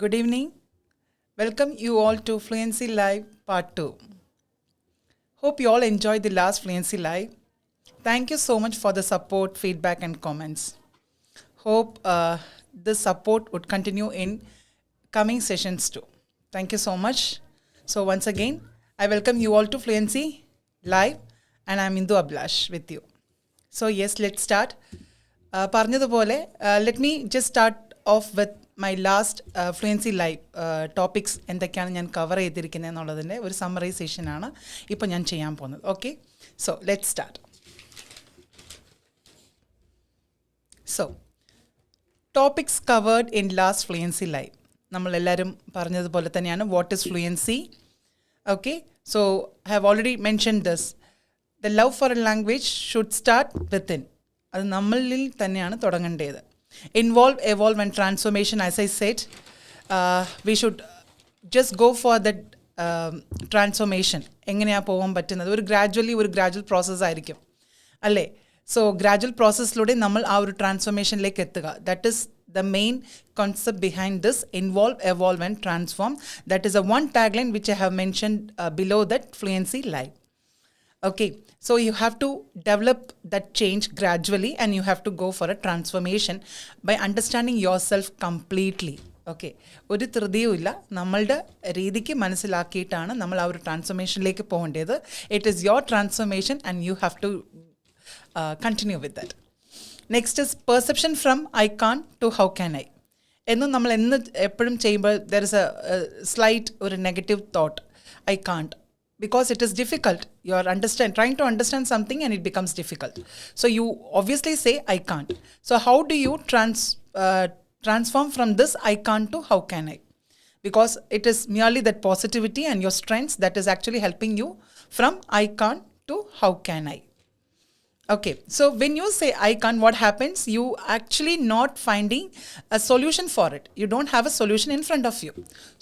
Good evening. Welcome you all to Fluency Live Part 2. Hope you all enjoyed the last Fluency Live. Thank you so much for the support, feedback, and comments. Hope this support would continue in coming sessions too. Thank you so much. So, once again, I welcome you all to Fluency Live, and I'm Indu Ablash with you. So, yes, let's start. പറഞ്ഞതുപോലെ let me just start off with my last fluency live topics എന്തൊക്കെയാണ് ഞാൻ cover ചെയ്തിരിക്കുന്നത് എന്നുള്ളതിൻ്റെ ഒരു സമ്മറൈസേഷനാണ് ഇപ്പോൾ ഞാൻ ചെയ്യാൻ പോകുന്നത്. Okay, so let start. So topics covered in last fluency live നമ്മളെല്ലാവരും പറഞ്ഞതുപോലെ തന്നെയാണ്. What is fluency? Okay, so I have already mention this. The love for a language should start within. അത് നമ്മളിൽ തന്നെയാണ് തുടങ്ങേണ്ടത്. Involve, evolve and transformation. As I said, we should just go for that transformation. എങ്ങനെയാണ് പോകാൻ പറ്റുന്നത്? ഒരു gradual പ്രോസസ്സായിരിക്കും അല്ലേ? So gradual പ്രോസസ്സിലൂടെ നമ്മൾ ആ ഒരു ട്രാൻസ്ഫോർമേഷനിലേക്ക് എത്തുക. That is the main concept behind this: involve, evolve and transform. That is a one tagline which I have mentioned below that Fluency Live. Okay, so you have to develop that change gradually and you have to go for a transformation by understanding yourself completely. Okay, ഒരു ധൃതിയുമില്ല. നമ്മളുടെ രീതിക്ക് മനസ്സിലാക്കിയിട്ടാണ് നമ്മൾ ആ ഒരു ട്രാൻസ്ഫോർമേഷനിലേക്ക് പോകേണ്ടത്. It is your transformation and you have to continue with that. Next is perception from I can't to how can I. എന്നും നമ്മൾ എപ്പോഴും ചെയ്യുമ്പോൾ ദർ ഇസ് എ സ്ലൈറ്റ് ഒരു negative thought, I can't, because it is difficult. You are trying to understand something and it becomes difficult. So you obviously say, I can't. So how do you transform from this I can't to how can I? Because it is merely that positivity and your strengths that is actually helping you from I can't to how can I. Okay, so when you say I can't, what happens? You actually not finding a solution for it. You don't have a solution in front of you.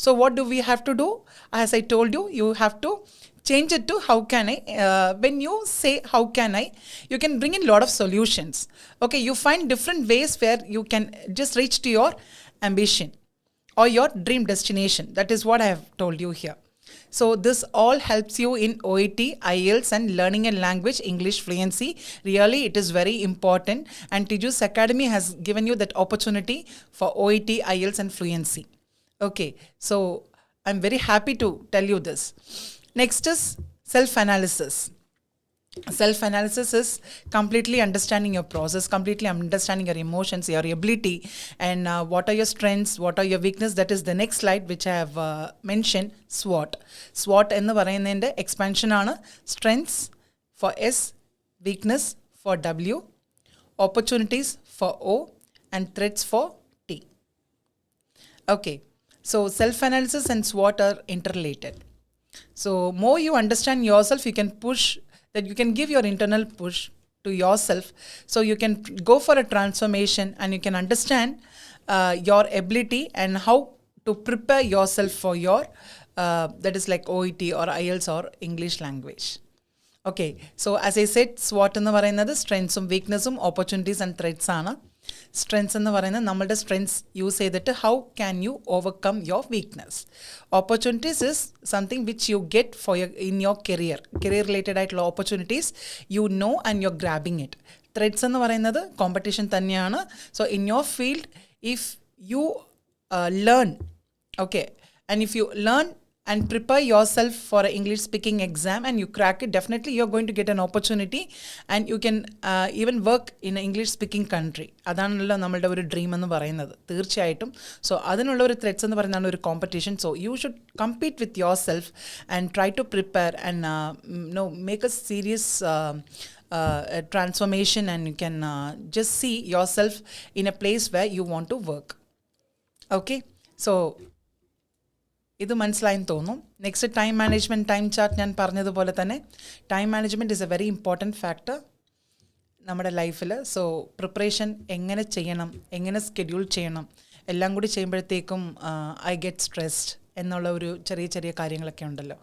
So what do we have to do? As I told you, you have to change it to how can I. When you say how can I, you can bring in a lot of solutions. Okay, you find different ways where you can just reach to your ambition or your dream destination. That is what I have told you here. So this all helps you in OET, IELTS and learning a language, English fluency. Really, it is very important, and Tejas Academy has given you that opportunity for OET, IELTS and fluency. Okay, so I'm very happy to tell you this. Next is self-analysis. Self-analysis is completely understanding your process, completely understanding your emotions, your ability, and what are your strengths, what are your weaknesses. That is the next slide which I have mentioned, SWOT. SWOT എന്ന് പറയുന്നതിൻ്റെ expansion ആണ്. Strengths for S, weakness for W, opportunities for O, and threats for T. Okay, so self-analysis and SWOT are interrelated. So more you understand yourself, you can push that, you can give your internal push to yourself, so you can go for a transformation and you can understand your ability and how to prepare yourself for your that is like OET or IELTS or English language. Okay, so as I said, SWOT എന്ന് പറയുന്നത് സ്ട്രെങ്സും വീക്ക്നെസ്സും opportunities and threats ആണ്. Strengths എന്ന് പറയുന്നത് നമ്മളുടെ strengths use ചെയ്തിട്ട് how can you overcome your weakness. Opportunities is something which you get for in your career related ആയിട്ടുള്ള opportunities you know and you are grabbing it. Threats എന്ന് പറയുന്നത് competition തന്നെയാണ്. So in your field, if you learn, okay, and if you learn and prepare yourself for an English speaking exam and you crack it, definitely you're going to get an opportunity and you can even work in an English speaking country. അതാണല്ലോ നമ്മളുടെ ഒരു dream എന്ന് പറയുന്നത്, തീർച്ചയായിട്ടും. So അതിനുള്ള ഒരു threats എന്ന് പറയുന്നതാണ് ഒരു competition. So you should compete with yourself and try to prepare and make a serious transformation, and you can just see yourself in a place where you want to work. Okay, so ഇത് മനസ്സിലായെന്ന് തോന്നും. Next time management, time chart. ഞാൻ പറഞ്ഞതുപോലെ തന്നെ time management is a very important factor നമ്മുടെ ലൈഫിൽ. So preparation എങ്ങനെ ചെയ്യണം, എങ്ങനെ സ്കെഡ്യൂൾ ചെയ്യണം, എല്ലാം കൂടി ചെയ്യുമ്പോഴത്തേക്കും ഐ ഗെറ്റ് സ്ട്രെസ്ഡ് എന്നുള്ള ഒരു ചെറിയ കാര്യങ്ങളൊക്കെ ഉണ്ടല്ലോ.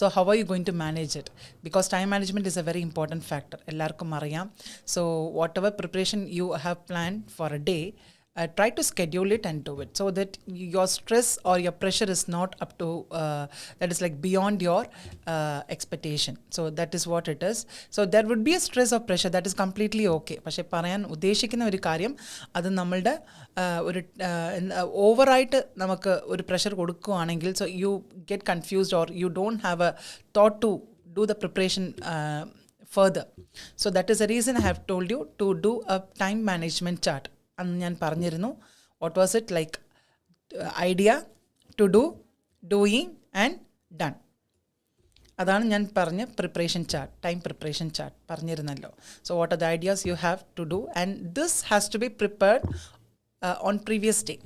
So how are you going to manage it? Because time management is a very important factor, എല്ലാവർക്കും അറിയാം. So whatever preparation you have plan for a day, try to schedule it and do it so that your stress or your pressure is not up to that is like beyond your expectation. So that is what it is. So there would be a stress or pressure, that is completely okay. പക്ഷേ പറയാൻ ഉദ്ദേശിക്കുന്ന ഒരു കാര്യം അത് നമ്മളുടെ ഒരു ഓവറായിട്ട് നമുക്ക് ഒരു പ്രഷർ കൊടുക്കുകയാണെങ്കിൽ so you get confused or you don't have a thought to do the preparation further. So that is the reason I have told you to do a time management chart. അന്ന് ഞാൻ പറഞ്ഞിരുന്നു. What was it like? Idea, to do, doing and done. അതാണ് ഞാൻ പറഞ്ഞ preparation chart, time preparation chart പറഞ്ഞിരുന്നല്ലോ. So what are the ideas you have to do and this has to be prepared on previous day.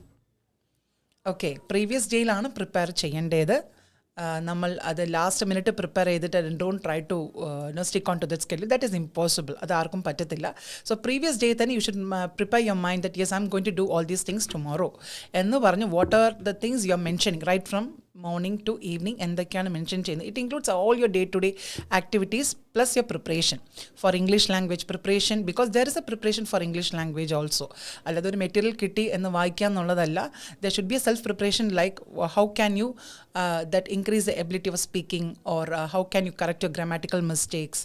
Okay, previous ഡേയിലാണ് prepare ചെയ്യേണ്ടത്. നമ്മൾ അത് last minute prepare ചെയ്തിട്ട് don't try to stick on to that schedule. That is impossible. അത് ആർക്കും പറ്റത്തില്ല. So previous day തന്നെ you should prepare your mind that yes I am going to do all these things tomorrow എന്ന് പറഞ്ഞ് what are the things you are mentioning right from morning to evening എന്തൊക്കെയാണ് mention ചെയ്യുന്നത്. It includes all your day to day activities plus your preparation for English language preparation, because there is a preparation for English language also. അല്ലാതെ ഒരു material കിട്ടി എന്ന് വായിക്കുക എന്നുള്ളതല്ല. There should be a self preparation like how can you that increase the ability of speaking or how can U correct your grammatical mistakes,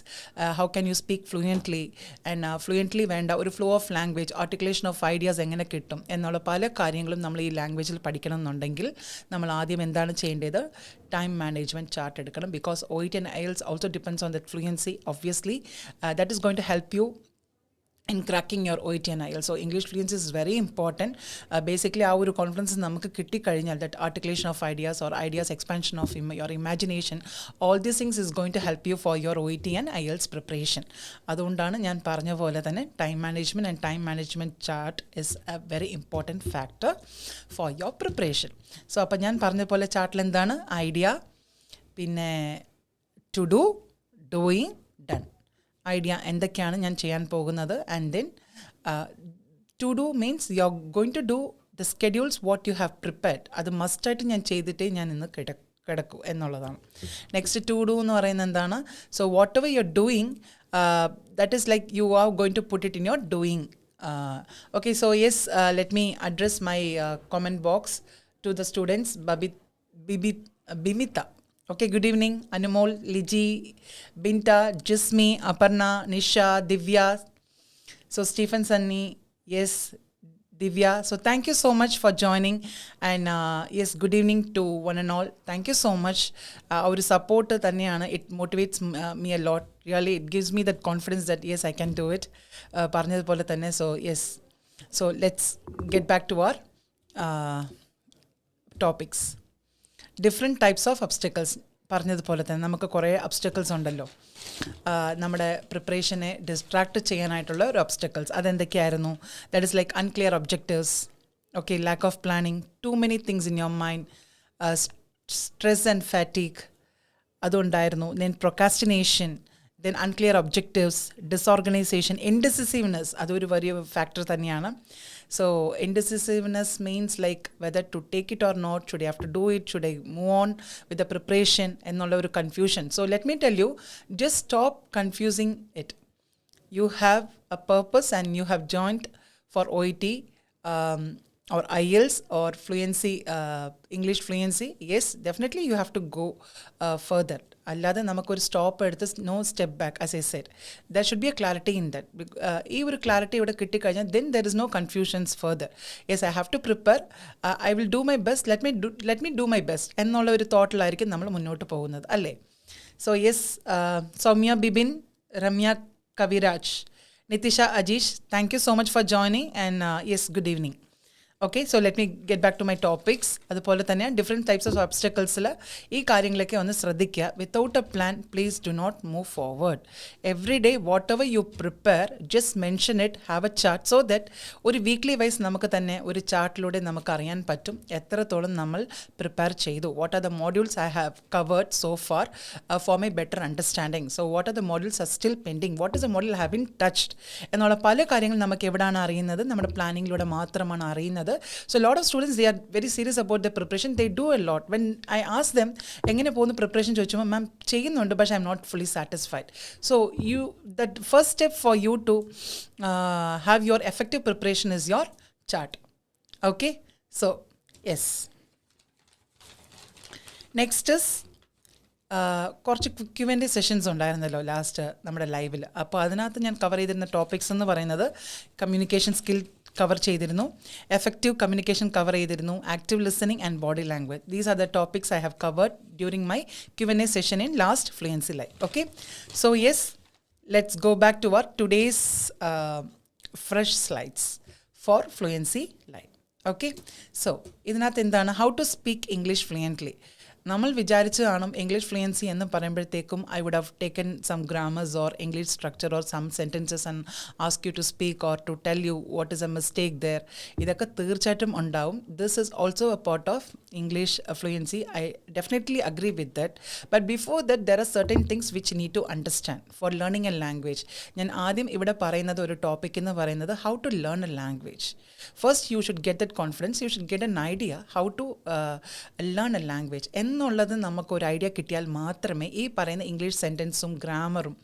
how can you speak fluently and fluently വേണ്ട ഒരു flow of language, articulation of ideas എങ്ങനെ കിട്ടും എന്നുള്ള പല കാര്യങ്ങളും നമ്മൾ ഈ ലാംഗ്വേജിൽ പഠിക്കണം എന്നുണ്ടെങ്കിൽ നമ്മൾ ആദ്യം എന്താണ് ചെയ്യേണ്ടത്? ടൈം മാനേജ്മെൻറ്റ് ചാർട്ട് എടുക്കണം. Because OET and IELTS also depends on that fluency. Obviously, that is going to help you in cracking your OET and IELTS. So English fluency is very important. Basically, our confidence നമുക്ക് കിട്ടിക്കഴിഞ്ഞാൽ that articulation of ideas or ideas expansion of your imagination, all these things is going to help you for your OET and IELTS preparation. അതുകൊണ്ടാണ് ഞാൻ പറഞ്ഞ പോലെ തന്നെ time management and time management chart is a very important factor for your preparation. So അപ്പോൾ ഞാൻ പറഞ്ഞ പോലെ ചാർട്ടിൽ എന്താണ്? ഐഡിയ, പിന്നെ to do, doing, done. Idea എന്തൊക്കെയാണ് ഞാൻ ചെയ്യാൻ പോകുന്നത്, and then to do means you are going to do the schedules what you have prepared. അത് മസ്റ്റായിട്ട് ഞാൻ ചെയ്തിട്ടേ ഞാൻ ഇന്ന് കിടക്കൂ എന്നുള്ളതാണ്. നെക്സ്റ്റ് ടു ഡു എന്ന് പറയുന്നത് എന്താണ്? So whatever you are doing that is like you are going to put it in your doing. Okay, so yes, let me address my comment box to the students. Bimita. Okay, good evening. Anumol, Liji, Binta, Jismi, Aparna, Nisha, Divya. So Stephen Sunny, yes, Divya. So thank you so much for joining. And yes, good evening to one and all. Thank you so much. Our support thaniyana, it motivates me a lot. Really, it gives me that confidence that yes, I can do it. Parnadu pole thanne. So yes. So let's get back to our topics. Different types of obstacles. പറഞ്ഞതുപോലെ തന്നെ നമുക്ക് കുറേ അബ്സ്റ്റക്കിൾസ് ഉണ്ടല്ലോ നമ്മുടെ പ്രിപ്പറേഷനെ distract ചെയ്യാനായിട്ടുള്ള ഒരു obstacles. അതെന്തൊക്കെയായിരുന്നു? That is like unclear objectives, okay, lack of planning, too many things in your mind, stress and fatigue അതുണ്ടായിരുന്നു. Then procrastination, then unclear objectives, disorganisation, indecisiveness അതൊരു വലിയ ഫാക്ടർ തന്നെയാണ്. So indecisiveness means like whether to take it or not, should I have to do it, should I move on with the preparation, ennolla oru confusion. So let me tell you, just stop confusing it. You have a purpose and you have joined for OET or IELTS or fluency, English fluency. Yes, definitely you have to go further. അല്ലാതെ നമുക്കൊരു stop എടുത്ത് no step back. As I said, there should be a clarity in that. ഈ ഒരു clarity ഇവിടെ കിട്ടിക്കഴിഞ്ഞാൽ then there is no confusions further. Yes, I have to prepare, I will do my best, let me do my best എന്നുള്ള ഒരു തോട്ടിലായിരിക്കും നമ്മൾ മുന്നോട്ട് പോകുന്നത്, അല്ലേ? So yes, Soumya Bibin, Ramya Kaviraj, Nitisha Ajeesh, thank you so much for joining and yes, good evening. Okay, so let me get back to my topics. അതുപോലെ തന്നെ different types of ഒബ്സ്റ്റക്കിൾസിൽ ഈ കാര്യങ്ങളൊക്കെ ഒന്ന് ശ്രദ്ധിക്കുക. Without a plan please do not move forward. Every day whatever you prepare just mention it, have a chart, so that ഒരു weekly wise നമുക്ക് തന്നെ ഒരു ചാർട്ടിലൂടെ നമുക്ക് അറിയാൻ പറ്റും എത്രത്തോളം നമ്മൾ പ്രിപ്പയർ ചെയ്തു. What are the modules I have covered so far for my better understanding. So what are the modules are still pending, what is A module have been touched എന്നുള്ള പല കാര്യങ്ങൾ നമുക്ക് എവിടെയാണ് അറിയുന്നത്? നമ്മുടെ പ്ലാനിങ്ങിലൂടെ മാത്രമാണ് അറിയുന്നത്. So a lot of students, they are very serious about their preparation. They do a lot. When I ask them എങ്ങനെ പോകുന്നു പ്രിപ്പറേഷൻ ചോദിച്ചപ്പോൾ മാം ചെയ്യുന്നുണ്ട്, പക്ഷേ I M not fully satisfied. So that first step for you to have your effective preparation is your chart. Okay, so yes. Next is കുറച്ച് Q and A sessions ഉണ്ടായിരുന്നല്ലോ last നമ്മുടെ ലൈവിൽ. അപ്പോൾ അതിനകത്ത് ഞാൻ കവർ ചെയ്തിരുന്ന ടോപ്പിക്സ് എന്ന് പറയുന്നത് കമ്മ്യൂണിക്കേഷൻ സ്കിൽ കവർ ചെയ്തിരുന്നു, എഫക്റ്റീവ് കമ്മ്യൂണിക്കേഷൻ കവർ ചെയ്തിരുന്നു, active listening and body language. These are the topics I have covered during my Q and A session in last fluency live. Okay, so yes, let's go back to our today's fresh slides for Fluency Live. Okay, so ഇതിനകത്ത് എന്താണ്, how to speak English fluently. നമ്മൾ വിചാരിച്ചു കാണും English fluency എന്ന് പറയുമ്പോഴത്തേക്കും I would have taken some grammars or English structure or some sentences and ask you to speak or to tell you what is a mistake there. ഇതൊക്കെ തീർച്ചയായിട്ടും ഉണ്ടാവും. This is also a part of English fluency. I definitely agree with that. But before that there are certain things which need to understand for learning a language. ഞാൻ ആദ്യം ഇവിടെ പറയുന്നത് ഒരു topic എന്ന് പറയുന്നത് how to learn a language. First you should get that confidence, you should get an idea how to learn a language എന്നുള്ളത് നമുക്കൊരു idea കിട്ടിയാൽ മാത്രമേ ഈ പറയുന്ന ഇംഗ്ലീഷ് സെൻറ്റൻസും ഗ്രാമറും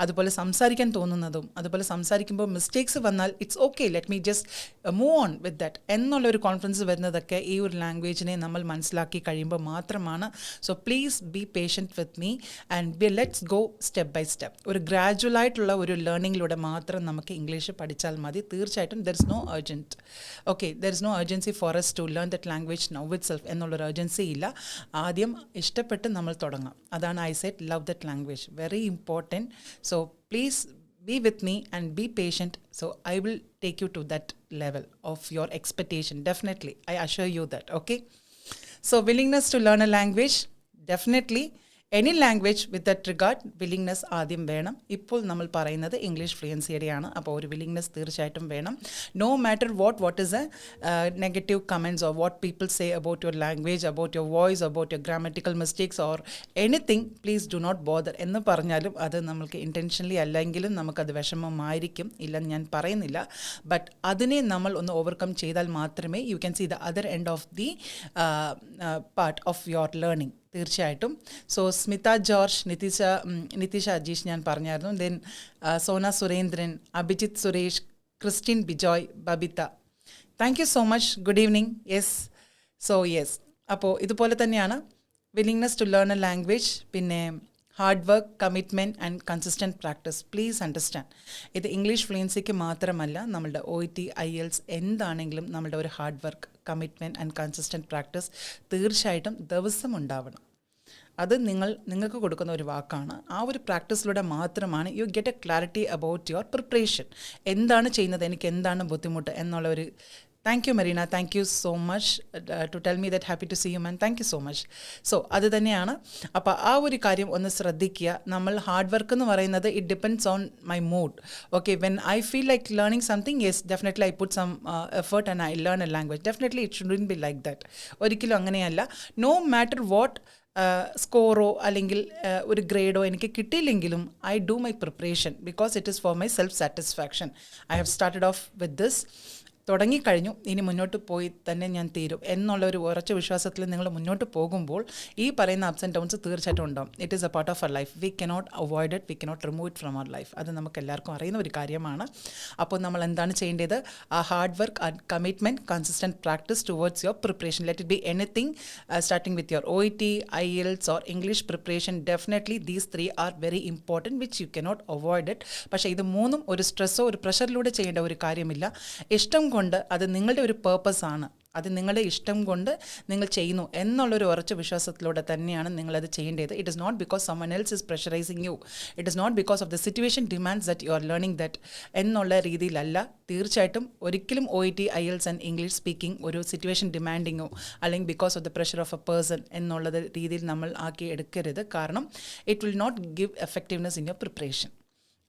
അതുപോലെ സംസാരിക്കാൻ തോന്നുന്നതും അതുപോലെ സംസാരിക്കുമ്പോൾ മിസ്റ്റേക്സ് വന്നാൽ it's okay, let me just move on with that എന്നുള്ളൊരു കോൺഫിഡൻസ് വരുന്നതൊക്കെ ഈ ഒരു ലാംഗ്വേജിനെ നമ്മൾ മനസ്സിലാക്കി കഴിയുമ്പോൾ മാത്രമാണ്. So please be patient with me and let's go step by step. ഒരു ഗ്രാജുവൽ ആയിട്ടുള്ള ഒരു ലേണിങ്ങിലൂടെ മാത്രം നമുക്ക് ഇംഗ്ലീഷ് പഠിച്ചാൽ മതി. തീർച്ചയായിട്ടും there is no urgent. Okay, there is no urgency for us to learn that language now with self എന്നുള്ളൊരു അർജൻസി ഇല്ല. ആദ്യം ഇഷ്ടപ്പെട്ട് നമ്മൾ തുടങ്ങാം. അതാണ് I said love that language, very important. So please be with me and be patient, so I will take you to that level of your expectation. Definitely, I assure you that. Okay, so willingness to learn a language, definitely any language with that regard willingness ആദ്യം വേണം. ഇപ്പോൾ നമ്മൾ പറയുന്നത് English ഫ്ലുവൻസിയുടെയാണ്. അപ്പോൾ ഒരു willingness തീർച്ചയായിട്ടും വേണം. No matter what is a negative comments or what people say about your language, about your voice, about your grammatical mistakes or anything, please do not bother എന്ന് പറഞ്ഞാലും അത് നമ്മൾക്ക് ഇൻറ്റൻഷനലി അല്ലെങ്കിലും നമുക്കത് വിഷമമായിരിക്കും, ഇല്ലെന്ന് ഞാൻ പറയുന്നില്ല. ബട്ട് അതിനെ നമ്മൾ ഒന്ന് ഓവർകം ചെയ്താൽ മാത്രമേ you can see the other end of the part of your learning. തീർച്ചയായിട്ടും. സോ സ്മിത ജോർജ്, നിതിഷ അജീഷ് ഞാൻ പറഞ്ഞായിരുന്നു. Then Sona Surendran, Abhijith Suresh, Christin Bijoy, Babitha, thank you so much. Good evening. Yes, so yes, അപ്പോൾ ഇതുപോലെ തന്നെയാണ് willingness to learn a language, പിന്നെ hard work, commitment and consistent practice. Please understand, ഇത് English ഫ്ലുവൻസിക്ക് മാത്രമല്ല, നമ്മളുടെ OET, IELTS എന്താണെങ്കിലും നമ്മളുടെ ഒരു hard work, commitment and consistent practice തീർച്ചയായിട്ടും ദിവസം ഉണ്ടാവണം. അത് നിങ്ങൾക്ക് കൊടുക്കുന്ന ഒരു വാക്കാണ്. ആ ഒരു പ്രാക്ടീസിലൂടെ മാത്രമാണ് you get a clarity about your preparation. എന്താണ് ചെയ്യുന്നത്, എനിക്ക് എന്താണ് ബുദ്ധിമുട്ട് എന്നുള്ള ഒരു. Thank you Marina, thank you so much to tell me that. Happy to see you man, thank you so much. So അത് തന്നെയാണ്. അപ്പോൾ ആ ഒരു കാര്യം ഒന്ന് ശ്രദ്ധിക്കുക. നമ്മൾ ഹാർഡ് വർക്ക് എന്ന് പറയുന്നത് it depends on my mood. Okay, when I feel like learning something, yes definitely I put some effort and I learn a language. Definitely it shouldn't be like that. ഒരിക്കലും അങ്ങനെയല്ല. No matter what സ്കോറോ അല്ലെങ്കിൽ ഒരു ഗ്രേഡോ എനിക്ക് കിട്ടിയില്ലെങ്കിലും I do my preparation because it is for my self satisfaction. I have started off with this. തുടങ്ങിക്കഴിഞ്ഞു, ഇനി മുന്നോട്ട് പോയി തന്നെ ഞാൻ തീരും എന്നുള്ളൊരു ഉറച്ച വിശ്വാസത്തിൽ നിങ്ങൾ മുന്നോട്ട് പോകുമ്പോൾ ഈ പറയുന്ന അപ്സ് ആൻഡ് ഡൗൺസ് തീർച്ചയായിട്ടും ഉണ്ടാവും. It is a part of our life. We cannot avoid it, we cannot remove it from our life. അത് നമുക്ക് എല്ലാവർക്കും അറിയുന്ന ഒരു കാര്യമാണ്. അപ്പോൾ നമ്മൾ എന്താണ് ചെയ്യേണ്ടത്? ആ hard work and commitment, consistent practice towards your preparation. Let it B anything starting with your OET, IELTS or English preparation. Definitely these 3 are very important which you cannot avoid it. പക്ഷേ ഇത് മൂന്നും ഒരു സ്ട്രെസ്സോ ഒരു പ്രഷറിലൂടെ ചെയ്യേണ്ട ഒരു കാര്യമില്ല. ഇഷ്ടം കൊണ്ട്, അത് നിങ്ങളുടെ ഒരു പേർപ്പസ് ആണ്, അത് നിങ്ങളുടെ ഇഷ്ടം കൊണ്ട് നിങ്ങൾ ചെയ്യുന്നു എന്നുള്ളൊരു ഉറച്ച വിശ്വാസത്തിലൂടെ തന്നെയാണ് നിങ്ങളത് ചെയ്യേണ്ടത്. It is not because someone else is pressurising you. It is not because of the situation demands that you are learning that എന്നുള്ള രീതിയിലല്ല. തീർച്ചയായിട്ടും ഒരിക്കലും OET, IELTS and English speaking ഒരു സിറ്റുവേഷൻ ഡിമാൻഡിങ്ങോ അല്ലെങ്കിൽ because of the pressure of a person എന്നുള്ളത് രീതിയിൽ നമ്മൾ ആക്കി എടുക്കരുത്. കാരണം it will not give effectiveness in your preparation.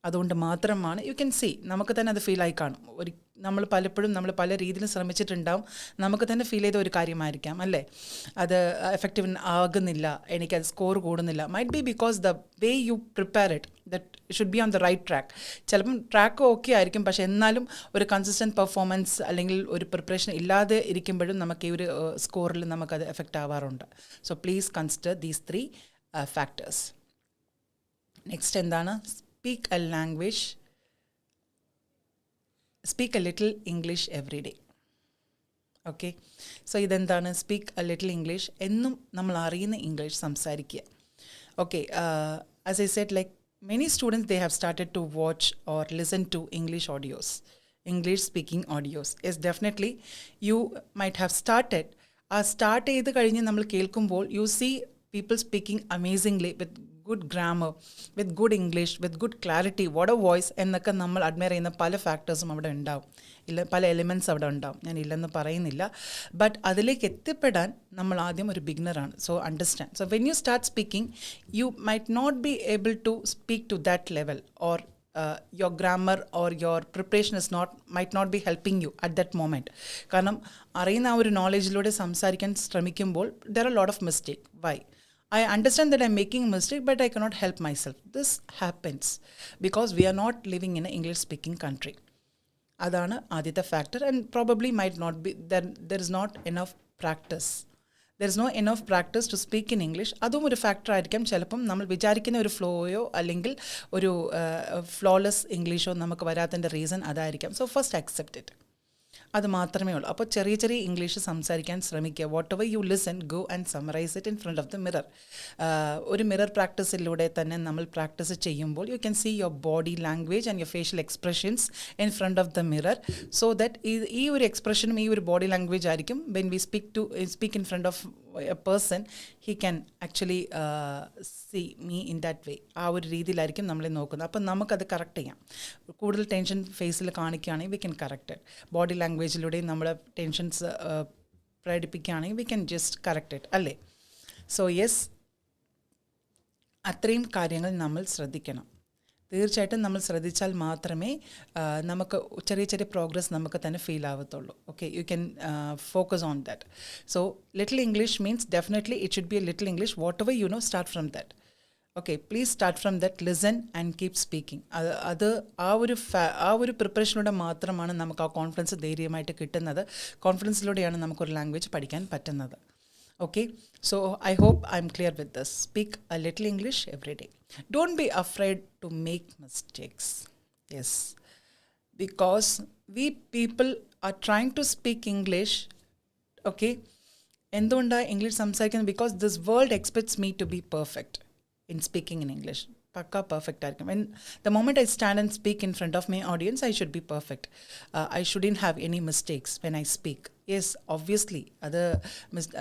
അതുകൊണ്ട് മാത്രമാണ് യു ക്യാൻ സീ, നമുക്ക് തന്നെ അത് ഫീലായി കാണും. നമ്മൾ പല രീതിയിലും ശ്രമിച്ചിട്ടുണ്ടാവും, നമുക്ക് തന്നെ ഫീൽ ചെയ്ത ഒരു കാര്യമായിരിക്കാം അല്ലേ, അത് എഫക്റ്റീവ് ആകുന്നില്ല, എനിക്കത് സ്കോർ കൂടുന്നില്ല. Might be because the way you prepare it, that should be on the right track. ചിലപ്പം ട്രാക്ക് ഓക്കെ ആയിരിക്കും, പക്ഷേ എന്നാലും ഒരു കൺസിസ്റ്റൻറ്റ് പെർഫോമൻസ് അല്ലെങ്കിൽ ഒരു പ്രിപ്പറേഷൻ ഇല്ലാതെ ഇരിക്കുമ്പോഴും നമുക്ക് ഈ ഒരു സ്കോറിൽ നമുക്കത് എഫക്റ്റ് ആവാറുണ്ട്. So please consider these 3 factors. Next എന്താണ്? Speak a language, speak a little English every day. Okay. So ഇതെന്താണ് സ്പീക്ക് എ ലിറ്റിൽ ഇംഗ്ലീഷ്, എന്നും നമ്മൾ അറിയുന്ന ഇംഗ്ലീഷ് സംസാരിക്കുക. Okay, as I said, like many students, they have started to watch or listen to English audios, English speaking audios. Yes, definitely you might have started. Start ചെയ്ത് കഴിഞ്ഞ് നമ്മൾ കേൾക്കുമ്പോൾ you see people speaking amazingly with good grammar, with good English, with good clarity, what a voice എന്നൊക്കെ നമ്മൾ admire ചെയ്യുന്ന പല ഫാക്ടേഴ്സും അവിടെ ഉണ്ടാവും. പല എലിമെൻറ്റ്സ് അവിടെ ഉണ്ടാവും, ഞാൻ ഇല്ലെന്ന് പറയുന്നില്ല. ബട്ട് അതിലേക്ക് എത്തിപ്പെടാൻ നമ്മൾ ആദ്യം ഒരു ബിഗിനറാണ്. So understand. So when you start speaking, you might not be able to speak to that level, or your grammar or your preparation might not be helping you at that moment. കാരണം അറിയുന്ന ആ ഒരു നോളജിലൂടെ സംസാരിക്കാൻ ശ്രമിക്കുമ്പോൾ there are a lot of mistake. Why? I understand that I'm making a mistake, but I cannot help myself. This happens because we are not living in an English speaking country. അതാണ് ആദ്യത്തെ factor. And probably might not be there is not enough practice. There is no enough practice to speak in English. അതും ഒരു factor ആയിരിക്കാം. ചിലപ്പം നമ്മൾ വിചാരിക്കുന്ന ഒരു ഫ്ലോയോ അല്ലെങ്കിൽ ഒരു ഫ്ലോലെസ് ഇംഗ്ലീഷോ നമുക്ക് വരാത്തതിൻ്റെ റീസൺ അതായിരിക്കാം. So first accept it. അത് മാത്രമേ ഉള്ളൂ. അപ്പോൾ ചെറിയ ചെറിയ ഇംഗ്ലീഷ് സംസാരിക്കാൻ ശ്രമിക്കുക. Whatever you listen, go and summarise it in front of the mirror. ഒരു മിറർ പ്രാക്ടീസിലൂടെ തന്നെ നമ്മൾ പ്രാക്ടീസ് ചെയ്യുമ്പോൾ you can see your body language and your facial expressions in front of the mirror. So that ഈ ഒരു എക്സ്പ്രഷനും ഈ ഒരു ബോഡി ലാംഗ്വേജ് ആയിരിക്കും when we speak in front of a person, he can actually see me in that way. ആ ഒരു രീതിയിലായിരിക്കും നമ്മളെ നോക്കുന്നത്. അപ്പം നമുക്കത് കറക്റ്റ് ചെയ്യാം. കൂടുതൽ ടെൻഷൻ ഫേസിൽ കാണിക്കുകയാണെങ്കിൽ we can correct it. Body ലാംഗ്വേജിലൂടെയും നമ്മൾ ടെൻഷൻസ് പ്രകടിപ്പിക്കുകയാണെങ്കിൽ we can just correct it, അല്ലേ? സോ യെസ്, അത്രയും കാര്യങ്ങൾ നമ്മൾ ശ്രദ്ധിക്കണം. തീർച്ചയായിട്ടും നമ്മൾ ശ്രദ്ധിച്ചാൽ മാത്രമേ നമുക്ക് ചെറിയ ചെറിയ പ്രോഗ്രസ് നമുക്ക് തന്നെ ഫീൽ ആവത്തുള്ളൂ. Okay, you can focus on that. So little English means definitely it should be a little English. Whatever you know, start from that. Okay, please start from that. Listen and keep speaking. അത് ആ ഒരു പ്രിപ്പറേഷനിലൂടെ മാത്രമാണ് നമുക്ക് ആ confidence ധൈര്യമായിട്ട് കിട്ടുന്നത്. കോൺഫിഡൻസിലൂടെയാണ് നമുക്കൊരു language പഠിക്കാൻ പറ്റുന്നത്. Okay, so I hope I'm clear with this. Speak a little English every day. Don't be afraid to make mistakes. Yes, because we people are trying to speak English. Okay, എന്തുകൊണ്ടാണ് English സംസാരിക്കുന്നത്? Because this world expects me to be perfect in speaking in English. Pakka perfect ആയിരിക്കും. When the moment I stand and speak in front of my audience, I should be perfect. I shouldn't have any mistakes when I speak. Yes, obviously അത്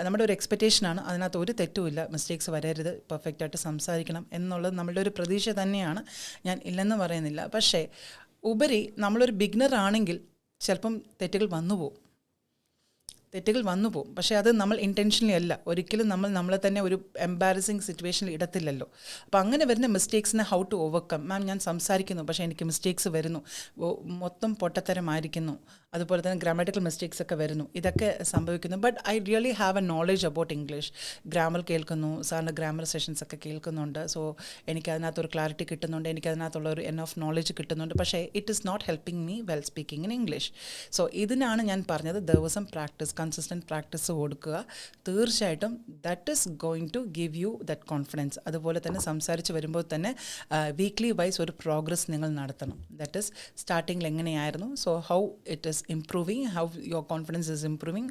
നമ്മുടെ ഒരു എക്സ്പെക്റ്റേഷനാണ്. അതിനകത്ത് ഒരു തെറ്റുമില്ല. Mistakes വരരുത്, പെർഫെക്റ്റായിട്ട് സംസാരിക്കണം എന്നുള്ളത് നമ്മളുടെ ഒരു പ്രതീക്ഷ തന്നെയാണ്. ഞാൻ ഇല്ലെന്ന് പറയുന്നില്ല. പക്ഷേ ഉപരി നമ്മളൊരു ബിഗിനർ ആണെങ്കിൽ ചിലപ്പം തെറ്റുകൾ വന്നു പോകും. പക്ഷേ അത് നമ്മൾ ഇൻറ്റൻഷനലി അല്ല. ഒരിക്കലും നമ്മളെ തന്നെ ഒരു എംബാരസിങ് സിറ്റുവേഷനിൽ ഇടത്തില്ലല്ലോ. അപ്പോൾ അങ്ങനെ വരുന്ന മിസ്റ്റേക്സിനെ ഹൗ ടു ഓവർകം. മാം, ഞാൻ സംസാരിക്കുന്നു പക്ഷേ എനിക്ക് മിസ്റ്റേക്സ് വരുന്നു, മൊത്തം പൊട്ടത്തരമായിരിക്കുന്നു, അതുപോലെ തന്നെ ഗ്രാമറ്റിക്കൽ മിസ്റ്റേക്സ് ഒക്കെ വരുന്നു, ഇതൊക്കെ സംഭവിക്കുന്നു. But I really have A knowledge about English. Grammar കേൾക്കുന്നു, സാറിൻ്റെ ഗ്രാമർ സെഷൻസ് ഒക്കെ കേൾക്കുന്നുണ്ട്. സോ എനിക്ക് അതിനകത്തൊരു ക്ലാരിറ്റി കിട്ടുന്നുണ്ട്, എനിക്ക് അതിനകത്തുള്ള ഒരു എനഫ് നോളജ് കിട്ടുന്നുണ്ട്. പക്ഷേ it is not helping me well speaking in English. So ഇതിനാണ് ഞാൻ പറഞ്ഞത്, ദിവസം പ്രാക്ടീസ്, കൺസിസ്റ്റൻറ്റ് പ്രാക്ടീസ് കൊടുക്കുക. തീർച്ചയായിട്ടും that is going to give you that confidence. അതുപോലെ തന്നെ സംസാരിച്ച് വരുമ്പോൾ തന്നെ വീക്ക്ലി വൈസ് ഒരു പ്രോഗ്രസ് നിങ്ങൾ നടത്തണം. ദാറ്റ് ഈസ് സ്റ്റാർട്ടിങ്ങിൽ എങ്ങനെയായിരുന്നു, so how it is improving, how your confidence is improving,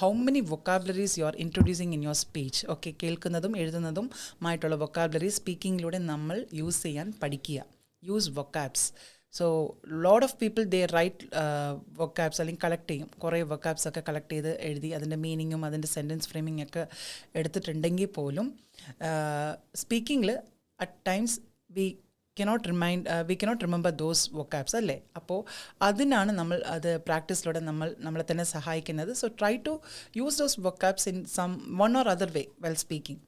how many vocabularies you are introducing in your speech. Okay, കേൾക്കുന്നതും എഴുതുന്നതും ആയിട്ടുള്ള vocabulary സ്പീക്കിങ്ങിലൂടെ നമ്മൾ യൂസ് ചെയ്യാൻ പഠിക്കുക. Use vocabs. So lot of people they write vocabs അല്ലെങ്കിൽ collect ചെയ്യും. കുറേ vocabs ഒക്കെ കളക്ട് ചെയ്ത് എഴുതി അതിൻ്റെ മീനിങ്ങും അതിൻ്റെ സെൻറ്റൻസ് ഫ്രെയിമിംഗ് ഒക്കെ എടുത്തിട്ടുണ്ടെങ്കിൽ പോലും സ്പീക്കിങ്ങിൽ at times we cannot remember those vocabs, അല്ലേ? അപ്പോൾ അതിനാണ് നമ്മൾ അത് പ്രാക്ടീസിലൂടെ നമ്മളെ തന്നെ സഹായിക്കുന്നത്. So try to use those vocabs in some one or other way while speaking.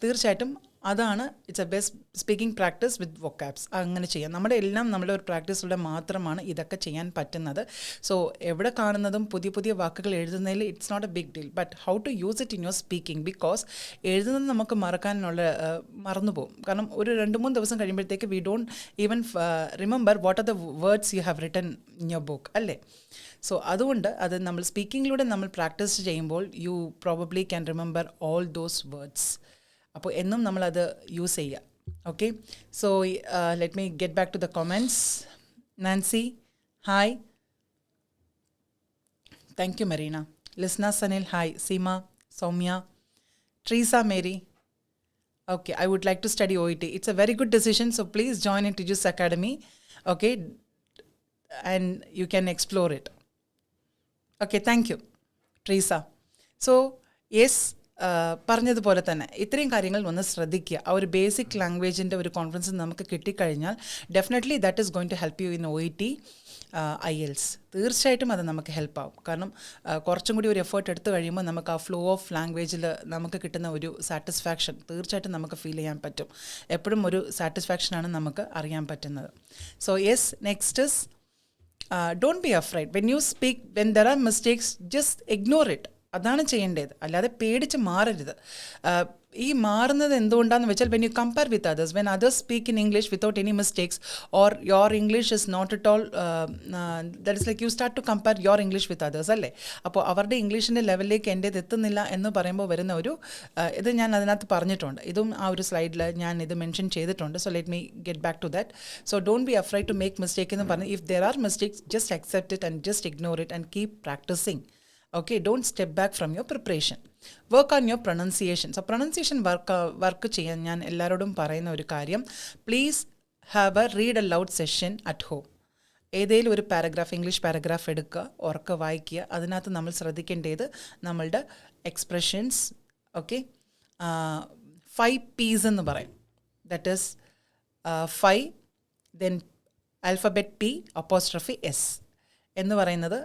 തീർച്ചയായിട്ടും അതാണ് it's A best speaking practice with vocabs. അങ്ങനെ ചെയ്യാം. നമ്മുടെ ഒരു പ്രാക്ടീസിലൂടെ മാത്രമാണ് ഇതൊക്കെ ചെയ്യാൻ പറ്റുന്നത്. സോ എവിടെ കാണുന്നതും പുതിയ വാക്കുകൾ എഴുതുന്നതിൽ it's not a big deal. But how to use it in your speaking, because എഴുതുന്നത് നമുക്ക് മറന്നുപോകും. കാരണം ഒരു 2-3 ദിവസം കഴിയുമ്പോഴത്തേക്ക് we don't even remember what are the words you have written in your book, അല്ലേ? സോ അതുകൊണ്ട് അത് നമ്മൾ സ്പീക്കിങ്ങിലൂടെ നമ്മൾ പ്രാക്ടീസ് ചെയ്യുമ്പോൾ you probably can remember all those words. അപ്പോൾ എന്നും നമ്മളത് യൂസ് ചെയ്യുക. Okay, so let me get back to the കൊമെൻറ്റ്സ്. Nancy, hi, thank you. Marina, Lisna Sanil, hi. Seema, Soumya, Teresa Mary. Okay, I would like to study OET. It's a very good decision, so please join in Tejas Academy. Okay, and you can explore it. Okay, thank you, Teresa. So, yes, പറഞ്ഞതുപോലെ തന്നെ ഇത്രയും കാര്യങ്ങൾ ഒന്ന് ശ്രദ്ധിക്കുക. ആ ഒരു basic ലാംഗ്വേജിൻ്റെ ഒരു confidence നമുക്ക് കിട്ടിക്കഴിഞ്ഞാൽ definitely that is going to help you in OET IELTS. തീർച്ചയായിട്ടും അത് നമുക്ക് ഹെൽപ്പ് ആവും. കാരണം കുറച്ചും കൂടി ഒരു എഫേർട്ട് എടുത്തു കഴിയുമ്പോൾ നമുക്ക് ആ ഫ്ലോ ഓഫ് ലാംഗ്വേജിൽ നമുക്ക് കിട്ടുന്ന ഒരു സാറ്റിസ്ഫാക്ഷൻ തീർച്ചയായിട്ടും നമുക്ക് ഫീൽ ചെയ്യാൻ പറ്റും. എപ്പോഴും ഒരു സാറ്റിസ്ഫാക്ഷനാണ് നമുക്ക് അറിയാൻ പറ്റുന്നത്. So yes, next is don't be afraid. When you speak, when there are mistakes, just ignore it. അതാണ് ചെയ്യേണ്ടത്. അല്ലാതെ പേടിച്ച് മാറരുത്. ഈ മാറുന്നത് എന്തുകൊണ്ടാണെന്ന് വെച്ചാൽ when you compare with others, when others speak in English without any mistakes or your English is not at all, that is like you start to compare your English with others അല്ലേ. അപ്പോൾ അവരുടെ ഇംഗ്ലീഷിൻ്റെ ലെവലിലേക്ക് എൻ്റേത് എത്തുന്നില്ല എന്ന് പറയുമ്പോൾ വരുന്ന ഒരു ഇത് ഞാൻ അതിനകത്ത് പറഞ്ഞിട്ടുണ്ട്. ഇതും ആ ഒരു സ്ലൈഡിൽ ഞാൻ ഇത് മെൻഷൻ ചെയ്തിട്ടുണ്ട്. So let me get back to that. So don't be afraid to make mistake എന്ന് പറഞ്ഞ് if there are mistakes just accept it and just ignore it and keep practising. Okay, don't step back from your preparation. Work on your pronunciation. So pronunciation work ചെയ്യാൻ ഞാൻ എല്ലാവരോടും പറയുന്ന ഒരു കാര്യം, please have A read A loud session at home. ഏതെങ്കിലും ഒരു paragraph, English paragraph എടുക്കുക, ഉറക്കെ വായിക്കുക. അതിനകത്ത് നമ്മൾ ശ്രദ്ധിക്കേണ്ടത് നമ്മളുടെ എക്സ്പ്രഷൻസ്. ഓക്കെ, 5 P's എന്ന് പറയും. That is 5 then alphabet P apostrophe S എന്ന് പറയുന്നത്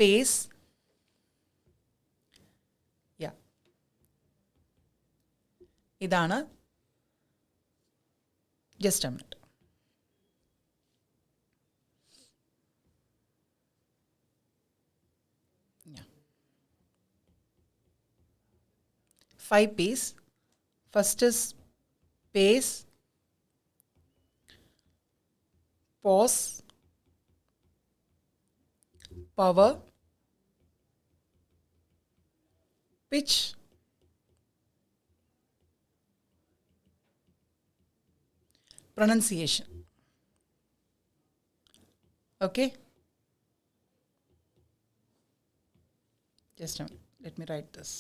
pace, yeah, ഇതാണ്. just a minute. Yeah, 5 P's. First is pace, pause, power, pitch, pronunciation. Okay, just a minute, let me write this.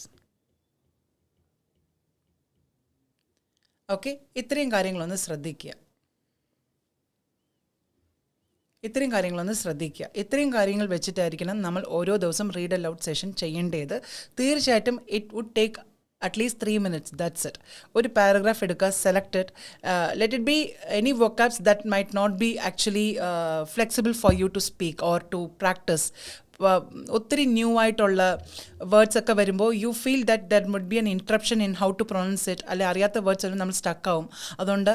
Okay, ഇത്രയും കാര്യങ്ങളൊന്ന് ശ്രദ്ധിക്കുക. ഇത്രയും കാര്യങ്ങൾ വെച്ചിട്ടായിരിക്കണം നമ്മൾ ഓരോ ദിവസം റീഡ് അലൗഡ് സെഷൻ ചെയ്യേണ്ടത്. തീർച്ചയായിട്ടും it would take at least 3 minutes, that's it. ഒരു പാരഗ്രാഫ് എടുക്കുക, selected, let it be any vocabs that might not be actually flexible for you to speak or to practise. ഒത്തിരി ന്യൂ ആയിട്ടുള്ള words ഒക്കെ വരുമ്പോൾ you feel that there would be an interruption in how to pronounce it. അല്ലെ അറിയാത്ത words എല്ലാം നമ്മൾ സ്റ്റക്കാവും. അതുകൊണ്ട്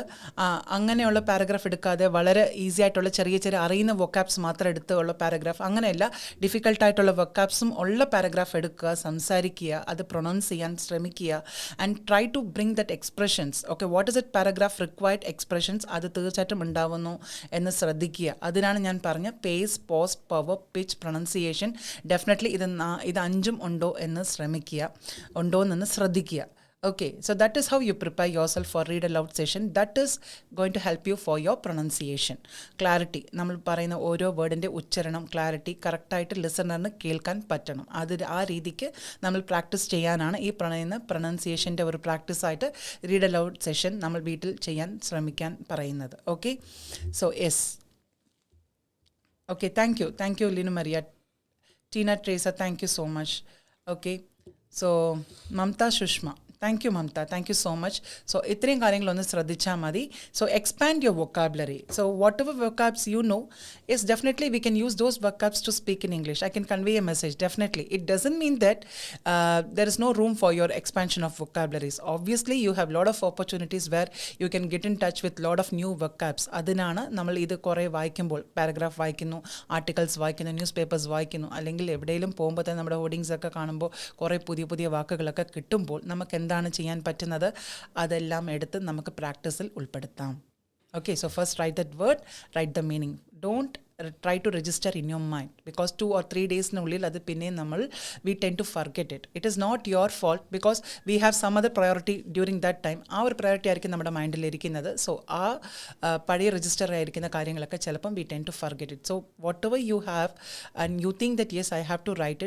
അങ്ങനെയുള്ള പാരഗ്രാഫ് എടുക്കാതെ വളരെ ഈസി ആയിട്ടുള്ള ചെറിയ അറിയുന്ന വൊക്കാബ്സ് മാത്രം എടുത്ത് ഉള്ള പാരഗ്രാഫ്, അങ്ങനെയല്ല, ഡിഫിക്കൽട്ടായിട്ടുള്ള വൊക്കാബ്സും ഉള്ള പാരഗ്രാഫ് എടുക്കുക, സംസാരിക്കുക, അത് പ്രൊണൗൺസ് ചെയ്യാൻ ശ്രമിക്കുക. And try to bring that expressions. Okay, what is it paragraph required expressions, അത് തീർച്ചയായിട്ടും ഉണ്ടാവുന്നു എന്ന് ശ്രദ്ധിക്കുക. അതിനാണ് ഞാൻ പറഞ്ഞ pace, pause, power, pitch, pronunciation. Definitely ഇത് 5ഉം ഉണ്ടോ എന്ന് ശ്രദ്ധിക്കുക. Okay, so that is how you prepare yourself for read aloud session. That is going to help you for your pronunciation. Clarity, നമ്മൾ പറയുന്ന ഓരോ വേർഡിൻ്റെ ഉച്ചാരണം, ക്ലാരിറ്റി കറക്റ്റായിട്ട് ലിസണറിന് കേൾക്കാൻ പറ്റണം. അത് ആ രീതിക്ക് നമ്മൾ പ്രാക്ടീസ് ചെയ്യാനാണ് ഈ പറയുന്ന പ്രൊനൗൺസിയേഷൻ്റെ ഒരു പ്രാക്ടീസായിട്ട് റീഡ് അലൗഡ് സെഷൻ നമ്മൾ വീട്ടിൽ ചെയ്യാൻ ശ്രമിക്കാൻ പറയുന്നത്. Okay, so yes. Okay, thank you Linu Maria. Tina, Teresa, thank you so much. Okay, so Mamta, Shushma, thank you Mamta, thank you so much. So ഇത്രയും കാര്യങ്ങളൊന്ന് ശ്രദ്ധിച്ചാൽ മതി. So expand your vocabulary. So whatever vocabs you know, yes, definitely we can use those vocabs to speak in English. I can convey a message, definitely. It doesn't mean that there is no room for your expansion of vocabularies. Obviously you have lot of opportunities where you can get in touch with lot of new vocabs. അതിനാണ് നമ്മൾ ഇത് കുറേ വായിക്കുമ്പോൾ, paragraph വായിക്കുന്നു, articles വായിക്കുന്നു, news papers വായിക്കുന്നു, അല്ലെങ്കിൽ എവിടെയെങ്കിലും പോകുമ്പോൾ തന്നെ നമ്മുടെ ഹോർഡിങ്സ് ഒക്കെ കാണുമ്പോൾ കുറേ പുതിയ വാക്കുകളൊക്കെ കിട്ടുമ്പോൾ നമുക്ക് എന്താണ് ചെയ്യാൻ പറ്റുന്നത്, അതെല്ലാം എടുത്ത് നമുക്ക് പ്രാക്ടീസിൽ ഉൾപ്പെടുത്താം. Okay, so first write that word, write the meaning. Don't try to register in your mind, because 2 or 3 days-നുള്ളിൽ അത് പിന്നെ നമ്മൾ we tend to forget it. It is not your fault because we have some other priority during that time. ആ ഒരു priority ആയിരിക്കും നമ്മുടെ മൈൻഡിൽ ഇരിക്കുന്നത്. So ആ പഴയ രജിസ്റ്റർ ആയിരിക്കുന്ന കാര്യങ്ങളൊക്കെ ചിലപ്പം we tend to forget it. So whatever you have and you think that yes I have to write